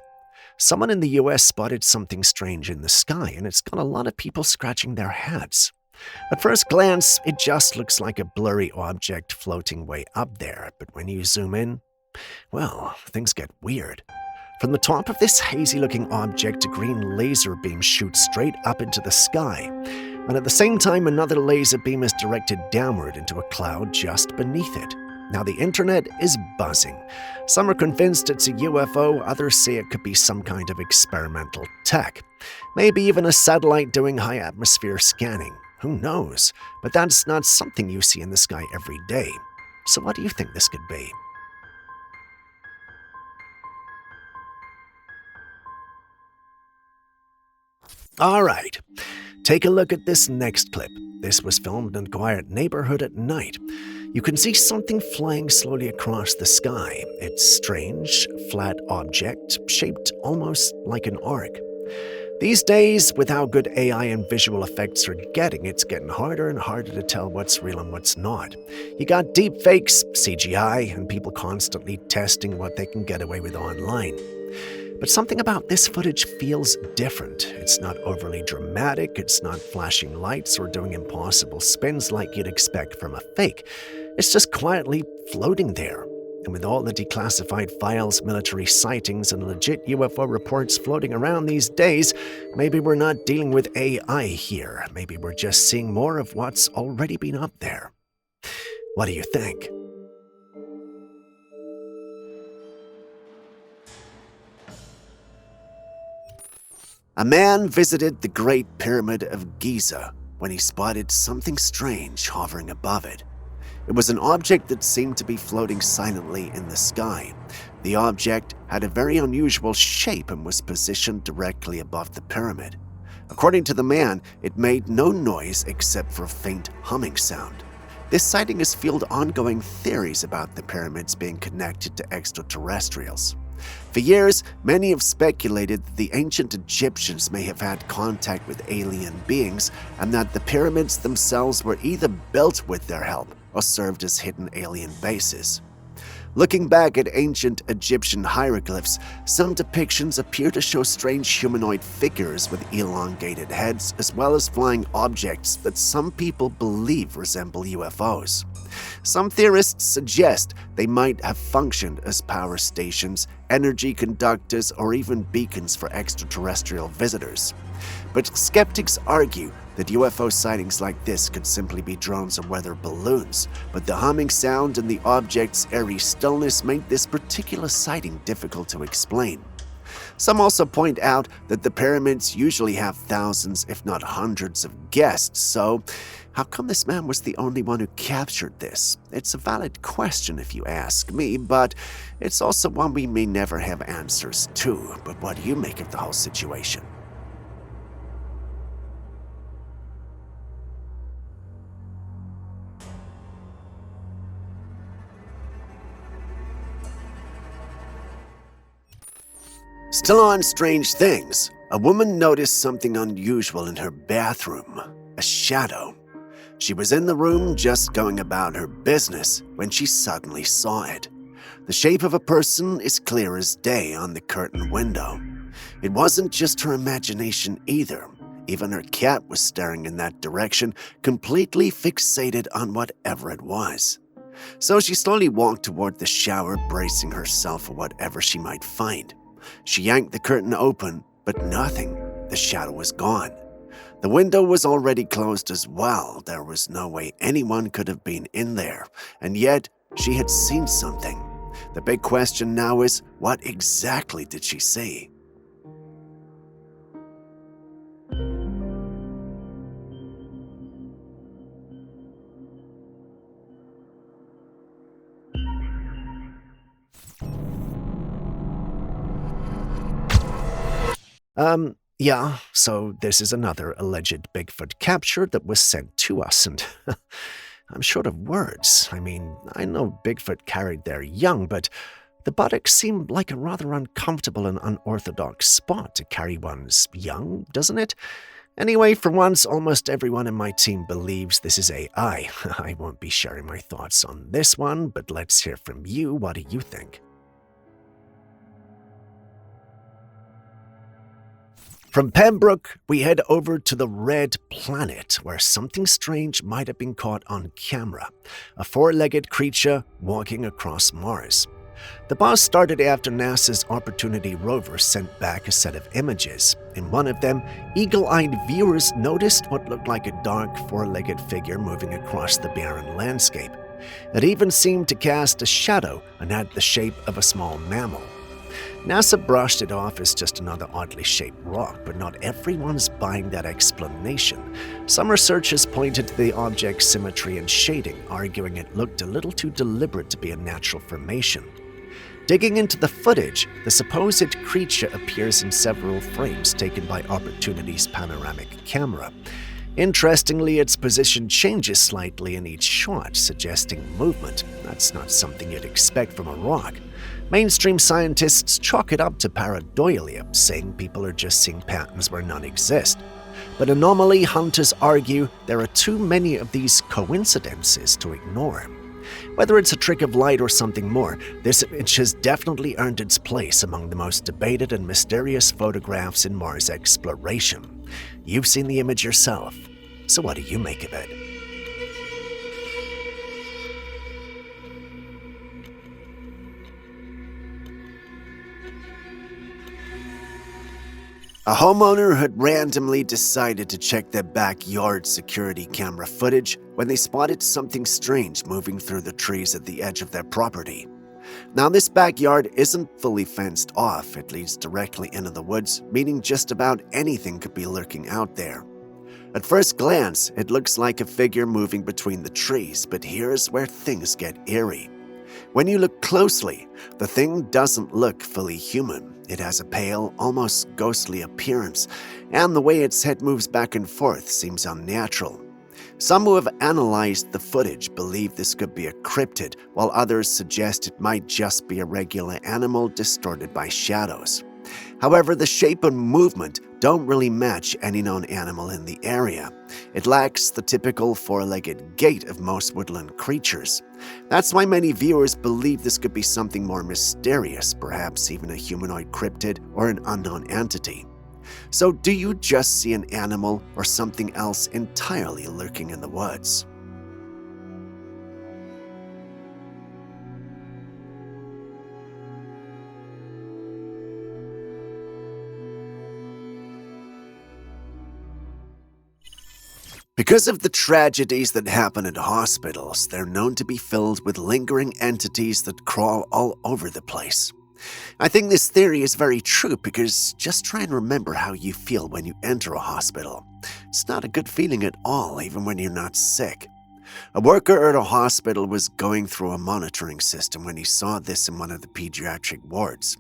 Someone in the US spotted something strange in the sky, and it's got a lot of people scratching their heads. At first glance, it just looks like a blurry object floating way up there, but when you zoom in, well, things get weird. From the top of this hazy-looking object, a green laser beam shoots straight up into the sky, and at the same time, another laser beam is directed downward into a cloud just beneath it. Now, the internet is buzzing. Some are convinced it's a UFO, others say it could be some kind of experimental tech. Maybe even a satellite doing high-atmosphere scanning. Who knows? But that's not something you see in the sky every day. So what do you think this could be? Alright, take a look at this next clip. This was filmed in a quiet neighborhood at night. You can see something flying slowly across the sky. It's a strange, flat object, shaped almost like an arc. These days, with how good AI and visual effects are getting, it's getting harder and harder to tell what's real and what's not. You got deepfakes, CGI, and people constantly testing what they can get away with online. But something about this footage feels different. It's not overly dramatic, it's not flashing lights or doing impossible spins like you'd expect from a fake. It's just quietly floating there. And with all the declassified files, military sightings, and legit UFO reports floating around these days, maybe we're not dealing with AI here. Maybe we're just seeing more of what's already been up there. What do you think? A man visited the Great Pyramid of Giza when he spotted something strange hovering above it. It was an object that seemed to be floating silently in the sky. The object had a very unusual shape and was positioned directly above the pyramid. According to the man, it made no noise except for a faint humming sound. This sighting has fueled ongoing theories about the pyramids being connected to extraterrestrials. For years, many have speculated that the ancient Egyptians may have had contact with alien beings and that the pyramids themselves were either built with their help or served as hidden alien bases. Looking back at ancient Egyptian hieroglyphs, some depictions appear to show strange humanoid figures with elongated heads as well as flying objects that some people believe resemble UFOs. Some theorists suggest they might have functioned as power stations, energy conductors, or even beacons for extraterrestrial visitors. But skeptics argue that UFO sightings like this could simply be drones or weather balloons, but the humming sound and the object's eerie stillness make this particular sighting difficult to explain. Some also point out that the pyramids usually have thousands, if not hundreds, of guests, so how come this man was the only one who captured this? It's a valid question if you ask me, but it's also one we may never have answers to. But what do you make of the whole situation? Still on strange things, a woman noticed something unusual in her bathroom, a shadow. She was in the room just going about her business when she suddenly saw it. The shape of a person is clear as day on the curtain window. It wasn't just her imagination either. Even her cat was staring in that direction, completely fixated on whatever it was. So she slowly walked toward the shower, bracing herself for whatever she might find. She yanked the curtain open, but nothing. The shadow was gone. The window was already closed as well. There was no way anyone could have been in there, and yet she had seen something. The big question now is, what exactly did she see? Yeah, so this is another alleged Bigfoot capture that was sent to us, and I'm short of words. I mean, I know Bigfoot carried their young, but the buttocks seemed like a rather uncomfortable and unorthodox spot to carry one's young, doesn't it? Anyway, for once, almost everyone in my team believes this is AI. I won't be sharing my thoughts on this one, but let's hear from you. What do you think? From Pembroke, we head over to the Red Planet, where something strange might have been caught on camera. A four-legged creature walking across Mars. The buzz started after NASA's Opportunity rover sent back a set of images. In one of them, eagle-eyed viewers noticed what looked like a dark four-legged figure moving across the barren landscape. It even seemed to cast a shadow and had the shape of a small mammal. NASA brushed it off as just another oddly shaped rock, but not everyone's buying that explanation. Some researchers pointed to the object's symmetry and shading, arguing it looked a little too deliberate to be a natural formation. Digging into the footage, the supposed creature appears in several frames taken by Opportunity's panoramic camera. Interestingly, its position changes slightly in each shot, suggesting movement. That's not something you'd expect from a rock. Mainstream scientists chalk it up to pareidolia, saying people are just seeing patterns where none exist. But anomaly hunters argue there are too many of these coincidences to ignore. Whether it's a trick of light or something more, this image has definitely earned its place among the most debated and mysterious photographs in Mars exploration. You've seen the image yourself, so what do you make of it? A homeowner had randomly decided to check their backyard security camera footage when they spotted something strange moving through the trees at the edge of their property. Now, this backyard isn't fully fenced off. It leads directly into the woods, meaning just about anything could be lurking out there. At first glance, it looks like a figure moving between the trees, but here's where things get eerie. When you look closely, the thing doesn't look fully human. It has a pale, almost ghostly appearance, and the way its head moves back and forth seems unnatural. Some who have analyzed the footage believe this could be a cryptid, while others suggest it might just be a regular animal distorted by shadows. However, the shape and movement don't really match any known animal in the area. It lacks the typical four-legged gait of most woodland creatures. That's why many viewers believe this could be something more mysterious, perhaps even a humanoid cryptid or an unknown entity. So, do you just see an animal or something else entirely lurking in the woods? Because of the tragedies that happen at hospitals, they're known to be filled with lingering entities that crawl all over the place. I think this theory is very true because just try and remember how you feel when you enter a hospital. It's not a good feeling at all, even when you're not sick. A worker at a hospital was going through a monitoring system when he saw this in one of the pediatric wards.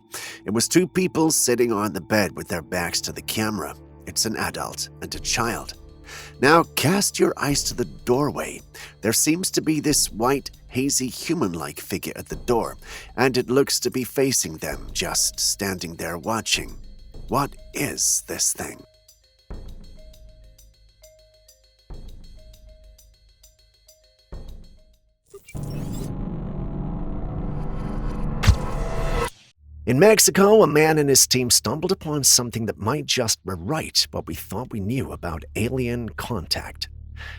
It was two people sitting on the bed with their backs to the camera. It's an adult and a child. Now cast your eyes to the doorway. There seems to be this white, hazy human-like figure at the door, and it looks to be facing them, just standing there watching. What is this thing? In Mexico, a man and his team stumbled upon something that might just rewrite what we thought we knew about alien contact.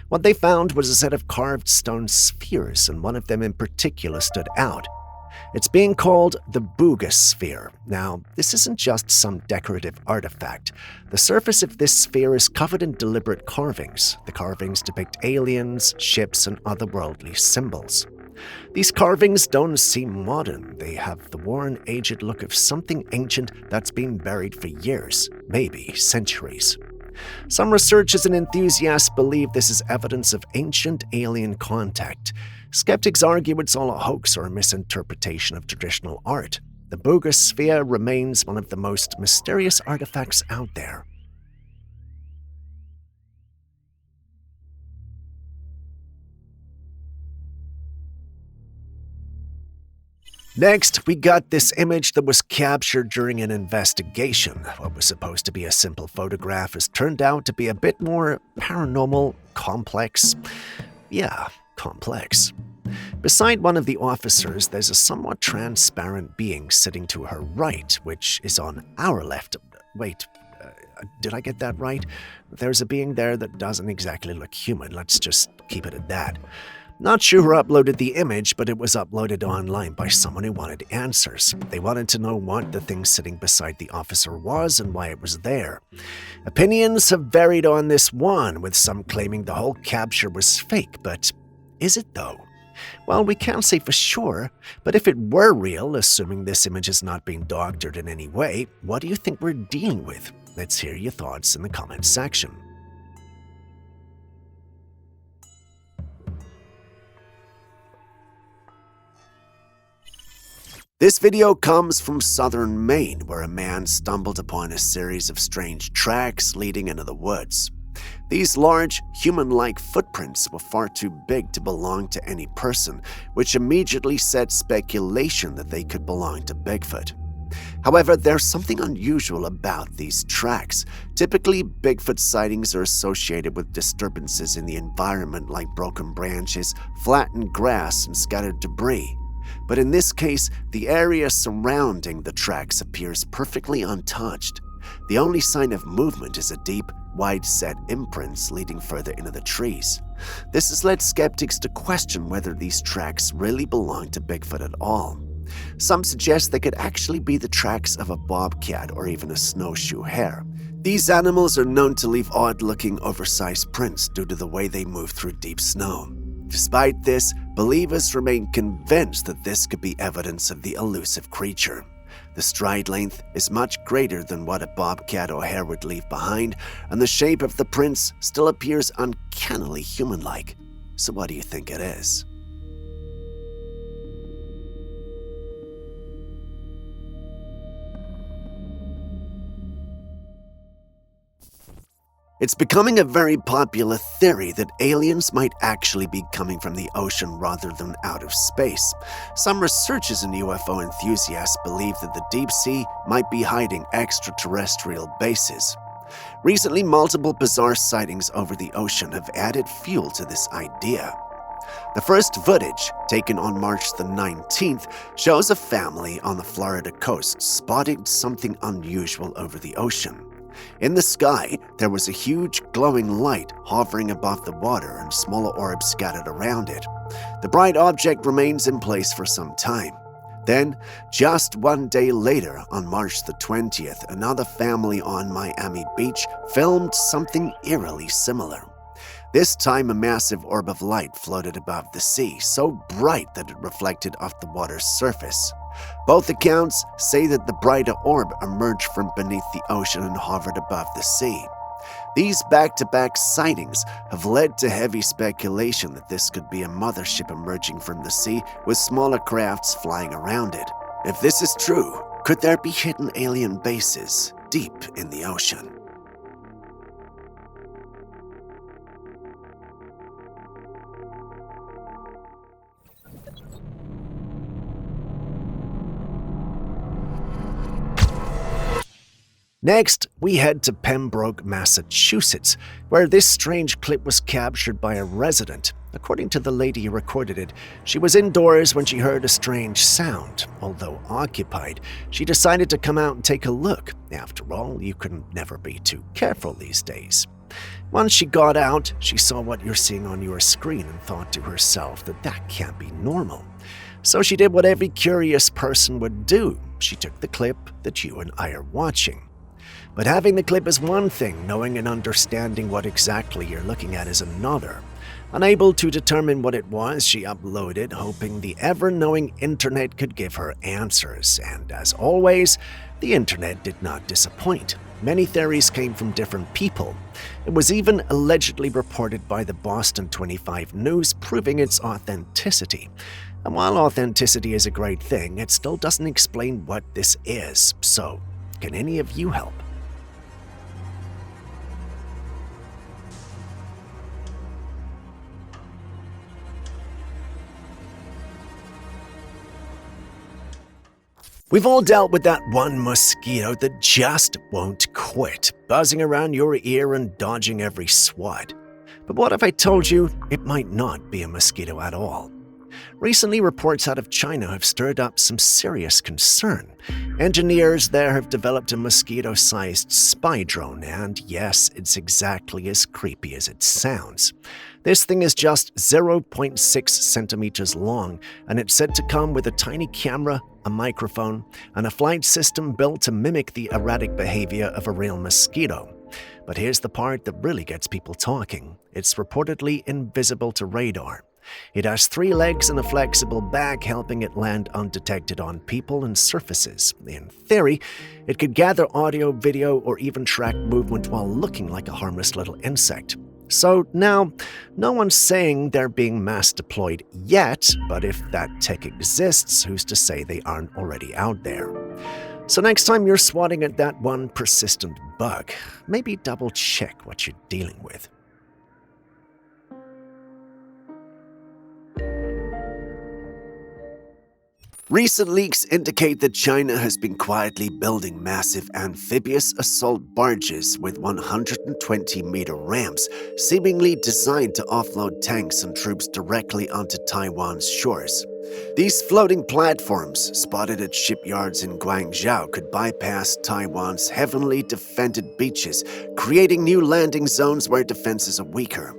What they found was a set of carved stone spheres, and one of them in particular stood out. It's being called the Buga sphere. Now, this isn't just some decorative artifact. The surface of this sphere is covered in deliberate carvings. The carvings depict aliens, ships, and otherworldly symbols. These carvings don't seem modern. They have the worn, aged look of something ancient that's been buried for years, maybe centuries. Some researchers and enthusiasts believe this is evidence of ancient alien contact. Skeptics argue it's all a hoax or a misinterpretation of traditional art. The Buga sphere remains one of the most mysterious artifacts out there. Next, we got this image that was captured during an investigation. What was supposed to be a simple photograph has turned out to be a bit more paranormal, complex. Yeah, complex. Beside one of the officers, there's a somewhat transparent being sitting to her right, which is on our left. Wait, Did I get that right? There's a being there that doesn't exactly look human. Let's just keep it at that. Not sure who uploaded the image, but it was uploaded online by someone who wanted answers. They wanted to know what the thing sitting beside the officer was and why it was there. Opinions have varied on this one, with some claiming the whole capture was fake, but is it though? Well, we can't say for sure, but if it were real, assuming this image is not being doctored in any way, what do you think we're dealing with? Let's hear your thoughts in the comments section. This video comes from southern Maine, where a man stumbled upon a series of strange tracks leading into the woods. These large, human-like footprints were far too big to belong to any person, which immediately set speculation that they could belong to Bigfoot. However, there's something unusual about these tracks. Typically, Bigfoot sightings are associated with disturbances in the environment like broken branches, flattened grass, and scattered debris. But in this case, the area surrounding the tracks appears perfectly untouched. The only sign of movement is a deep, wide-set imprints leading further into the trees. This has led skeptics to question whether these tracks really belong to Bigfoot at all. Some suggest they could actually be the tracks of a bobcat or even a snowshoe hare. These animals are known to leave odd-looking, oversized prints due to the way they move through deep snow. Despite this, believers remain convinced that this could be evidence of the elusive creature. The stride length is much greater than what a bobcat or hare would leave behind, and the shape of the prints still appears uncannily human-like. So what do you think it is? It's becoming a very popular theory that aliens might actually be coming from the ocean rather than out of space. Some researchers and UFO enthusiasts believe that the deep sea might be hiding extraterrestrial bases. Recently, multiple bizarre sightings over the ocean have added fuel to this idea. The first footage, taken on March the 19th, shows a family on the Florida coast spotting something unusual over the ocean. In the sky, there was a huge glowing light hovering above the water and smaller orbs scattered around it. The bright object remains in place for some time. Then, just one day later, on March the 20th, another family on Miami Beach filmed something eerily similar. This time, a massive orb of light floated above the sea, so bright that it reflected off the water's surface. Both accounts say that the brighter orb emerged from beneath the ocean and hovered above the sea. These back-to-back sightings have led to heavy speculation that this could be a mothership emerging from the sea with smaller crafts flying around it. If this is true, could there be hidden alien bases deep in the ocean? Next, we head to Pembroke, Massachusetts, where this strange clip was captured by a resident. According to the lady who recorded it, she was indoors when she heard a strange sound. Although occupied, she decided to come out and take a look. After all, you can never be too careful these days. Once she got out, she saw what you're seeing on your screen and thought to herself that that can't be normal. So she did what every curious person would do. She took the clip that you and I are watching. But having the clip is one thing, knowing and understanding what exactly you're looking at is another. Unable to determine what it was, she uploaded, hoping the ever-knowing internet could give her answers. And as always, the internet did not disappoint. Many theories came from different people. It was even allegedly reported by the Boston 25 News, proving its authenticity. And while authenticity is a great thing, it still doesn't explain what this is. So, can any of you help? We've all dealt with that one mosquito that just won't quit, buzzing around your ear and dodging every swat. But what if I told you it might not be a mosquito at all? Recently, reports out of China have stirred up some serious concern. Engineers there have developed a mosquito-sized spy drone, and yes, it's exactly as creepy as it sounds. This thing is just 0.6 centimeters long, and it's said to come with a tiny camera, a microphone, and a flight system built to mimic the erratic behavior of a real mosquito. But here's the part that really gets people talking. It's reportedly invisible to radar. It has 3 legs and a flexible back, helping it land undetected on people and surfaces. In theory, it could gather audio, video, or even track movement while looking like a harmless little insect. So now, no one's saying they're being mass deployed yet, but if that tech exists, who's to say they aren't already out there? So next time you're swatting at that one persistent bug, maybe double check what you're dealing with. Recent leaks indicate that China has been quietly building massive amphibious assault barges with 120-meter ramps, seemingly designed to offload tanks and troops directly onto Taiwan's shores. These floating platforms, spotted at shipyards in Guangzhou, could bypass Taiwan's heavily defended beaches, creating new landing zones where defenses are weaker.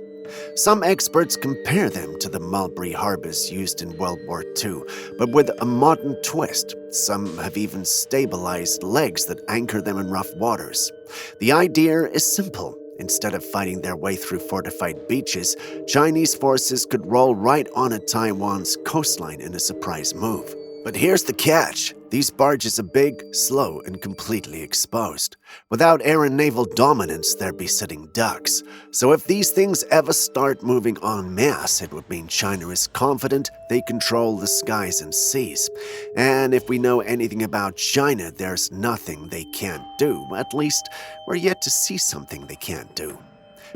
Some experts compare them to the mulberry harbors used in World War II, but with a modern twist. Some have even stabilized legs that anchor them in rough waters. The idea is simple. Instead of fighting their way through fortified beaches, Chinese forces could roll right onto Taiwan's coastline in a surprise move. But here's the catch. These barges are big, slow, and completely exposed. Without air and naval dominance, they'd be sitting ducks. So if these things ever start moving en masse, it would mean China is confident they control the skies and seas. And if we know anything about China, there's nothing they can't do. At least, we're yet to see something they can't do.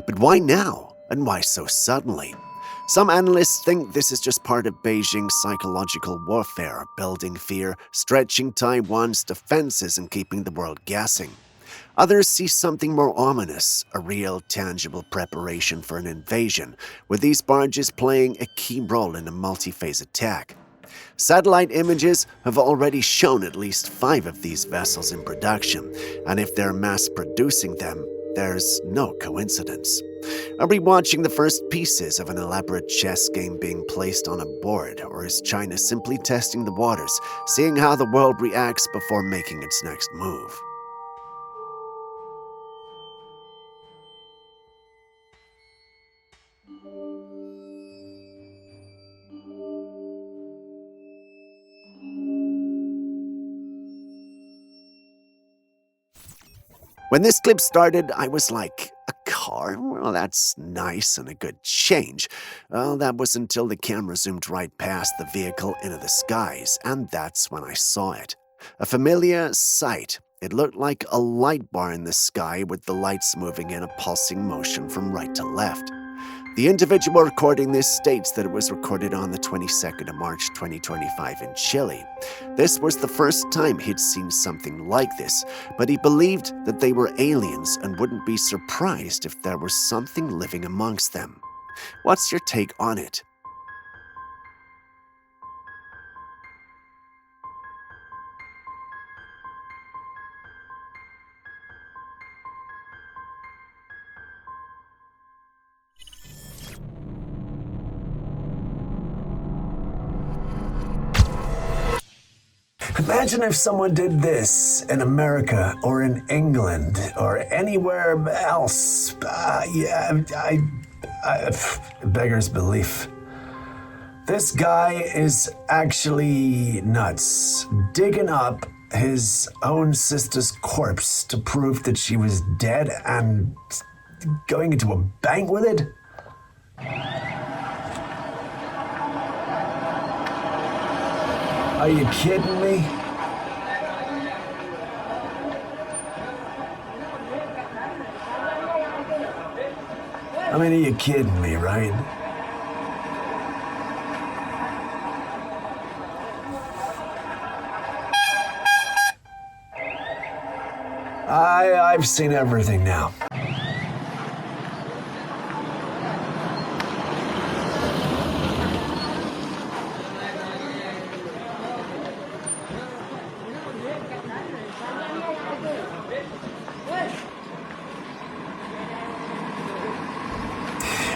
But why now? And why so suddenly? Some analysts think this is just part of Beijing's psychological warfare, building fear, stretching Taiwan's defenses, and keeping the world guessing. Others see something more ominous, a real, tangible preparation for an invasion, with these barges playing a key role in a multi-phase attack. Satellite images have already shown at least 5 of these vessels in production, and if they're mass-producing them, there's no coincidence. Are we watching the first pieces of an elaborate chess game being placed on a board, or is China simply testing the waters, seeing how the world reacts before making its next move? When this clip started, I was like, a car? Well, that's nice and a good change. Well, that was until the camera zoomed right past the vehicle into the skies, and that's when I saw it. A familiar sight. It looked like a light bar in the sky with the lights moving in a pulsing motion from right to left. The individual recording this states that it was recorded on the 22nd of March 2025 in Chile. This was the first time he'd seen something like this, but he believed that they were aliens and wouldn't be surprised if there was something living amongst them. What's your take on it? Imagine if someone did this in America or in England or anywhere else. Beggars belief. This guy is actually nuts, digging up his own sister's corpse to prove that she was dead and going into a bank with it? Are you kidding me? I mean, are you kidding me, right? I've seen everything now.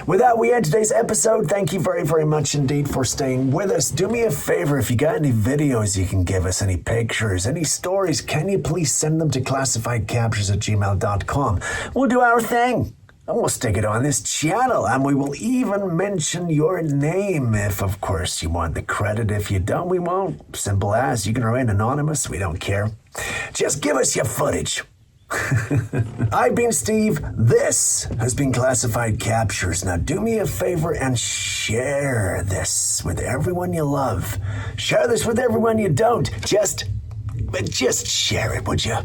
With that, we end today's episode. Thank you very, very much indeed for staying with us. Do me a favor, if you got any videos you can give us, any pictures, any stories, can you please send them to classifiedcaptures@gmail.com. We'll do our thing. And we'll stick it on this channel, and we will even mention your name if, of course, you want the credit. If you don't, we won't. Simple as. You can remain anonymous. We don't care. Just give us your footage. I've been Steve. This has been Classified Captures. Now do me a favor and share this with everyone you love. Share this with everyone you don't. Just share it, would you?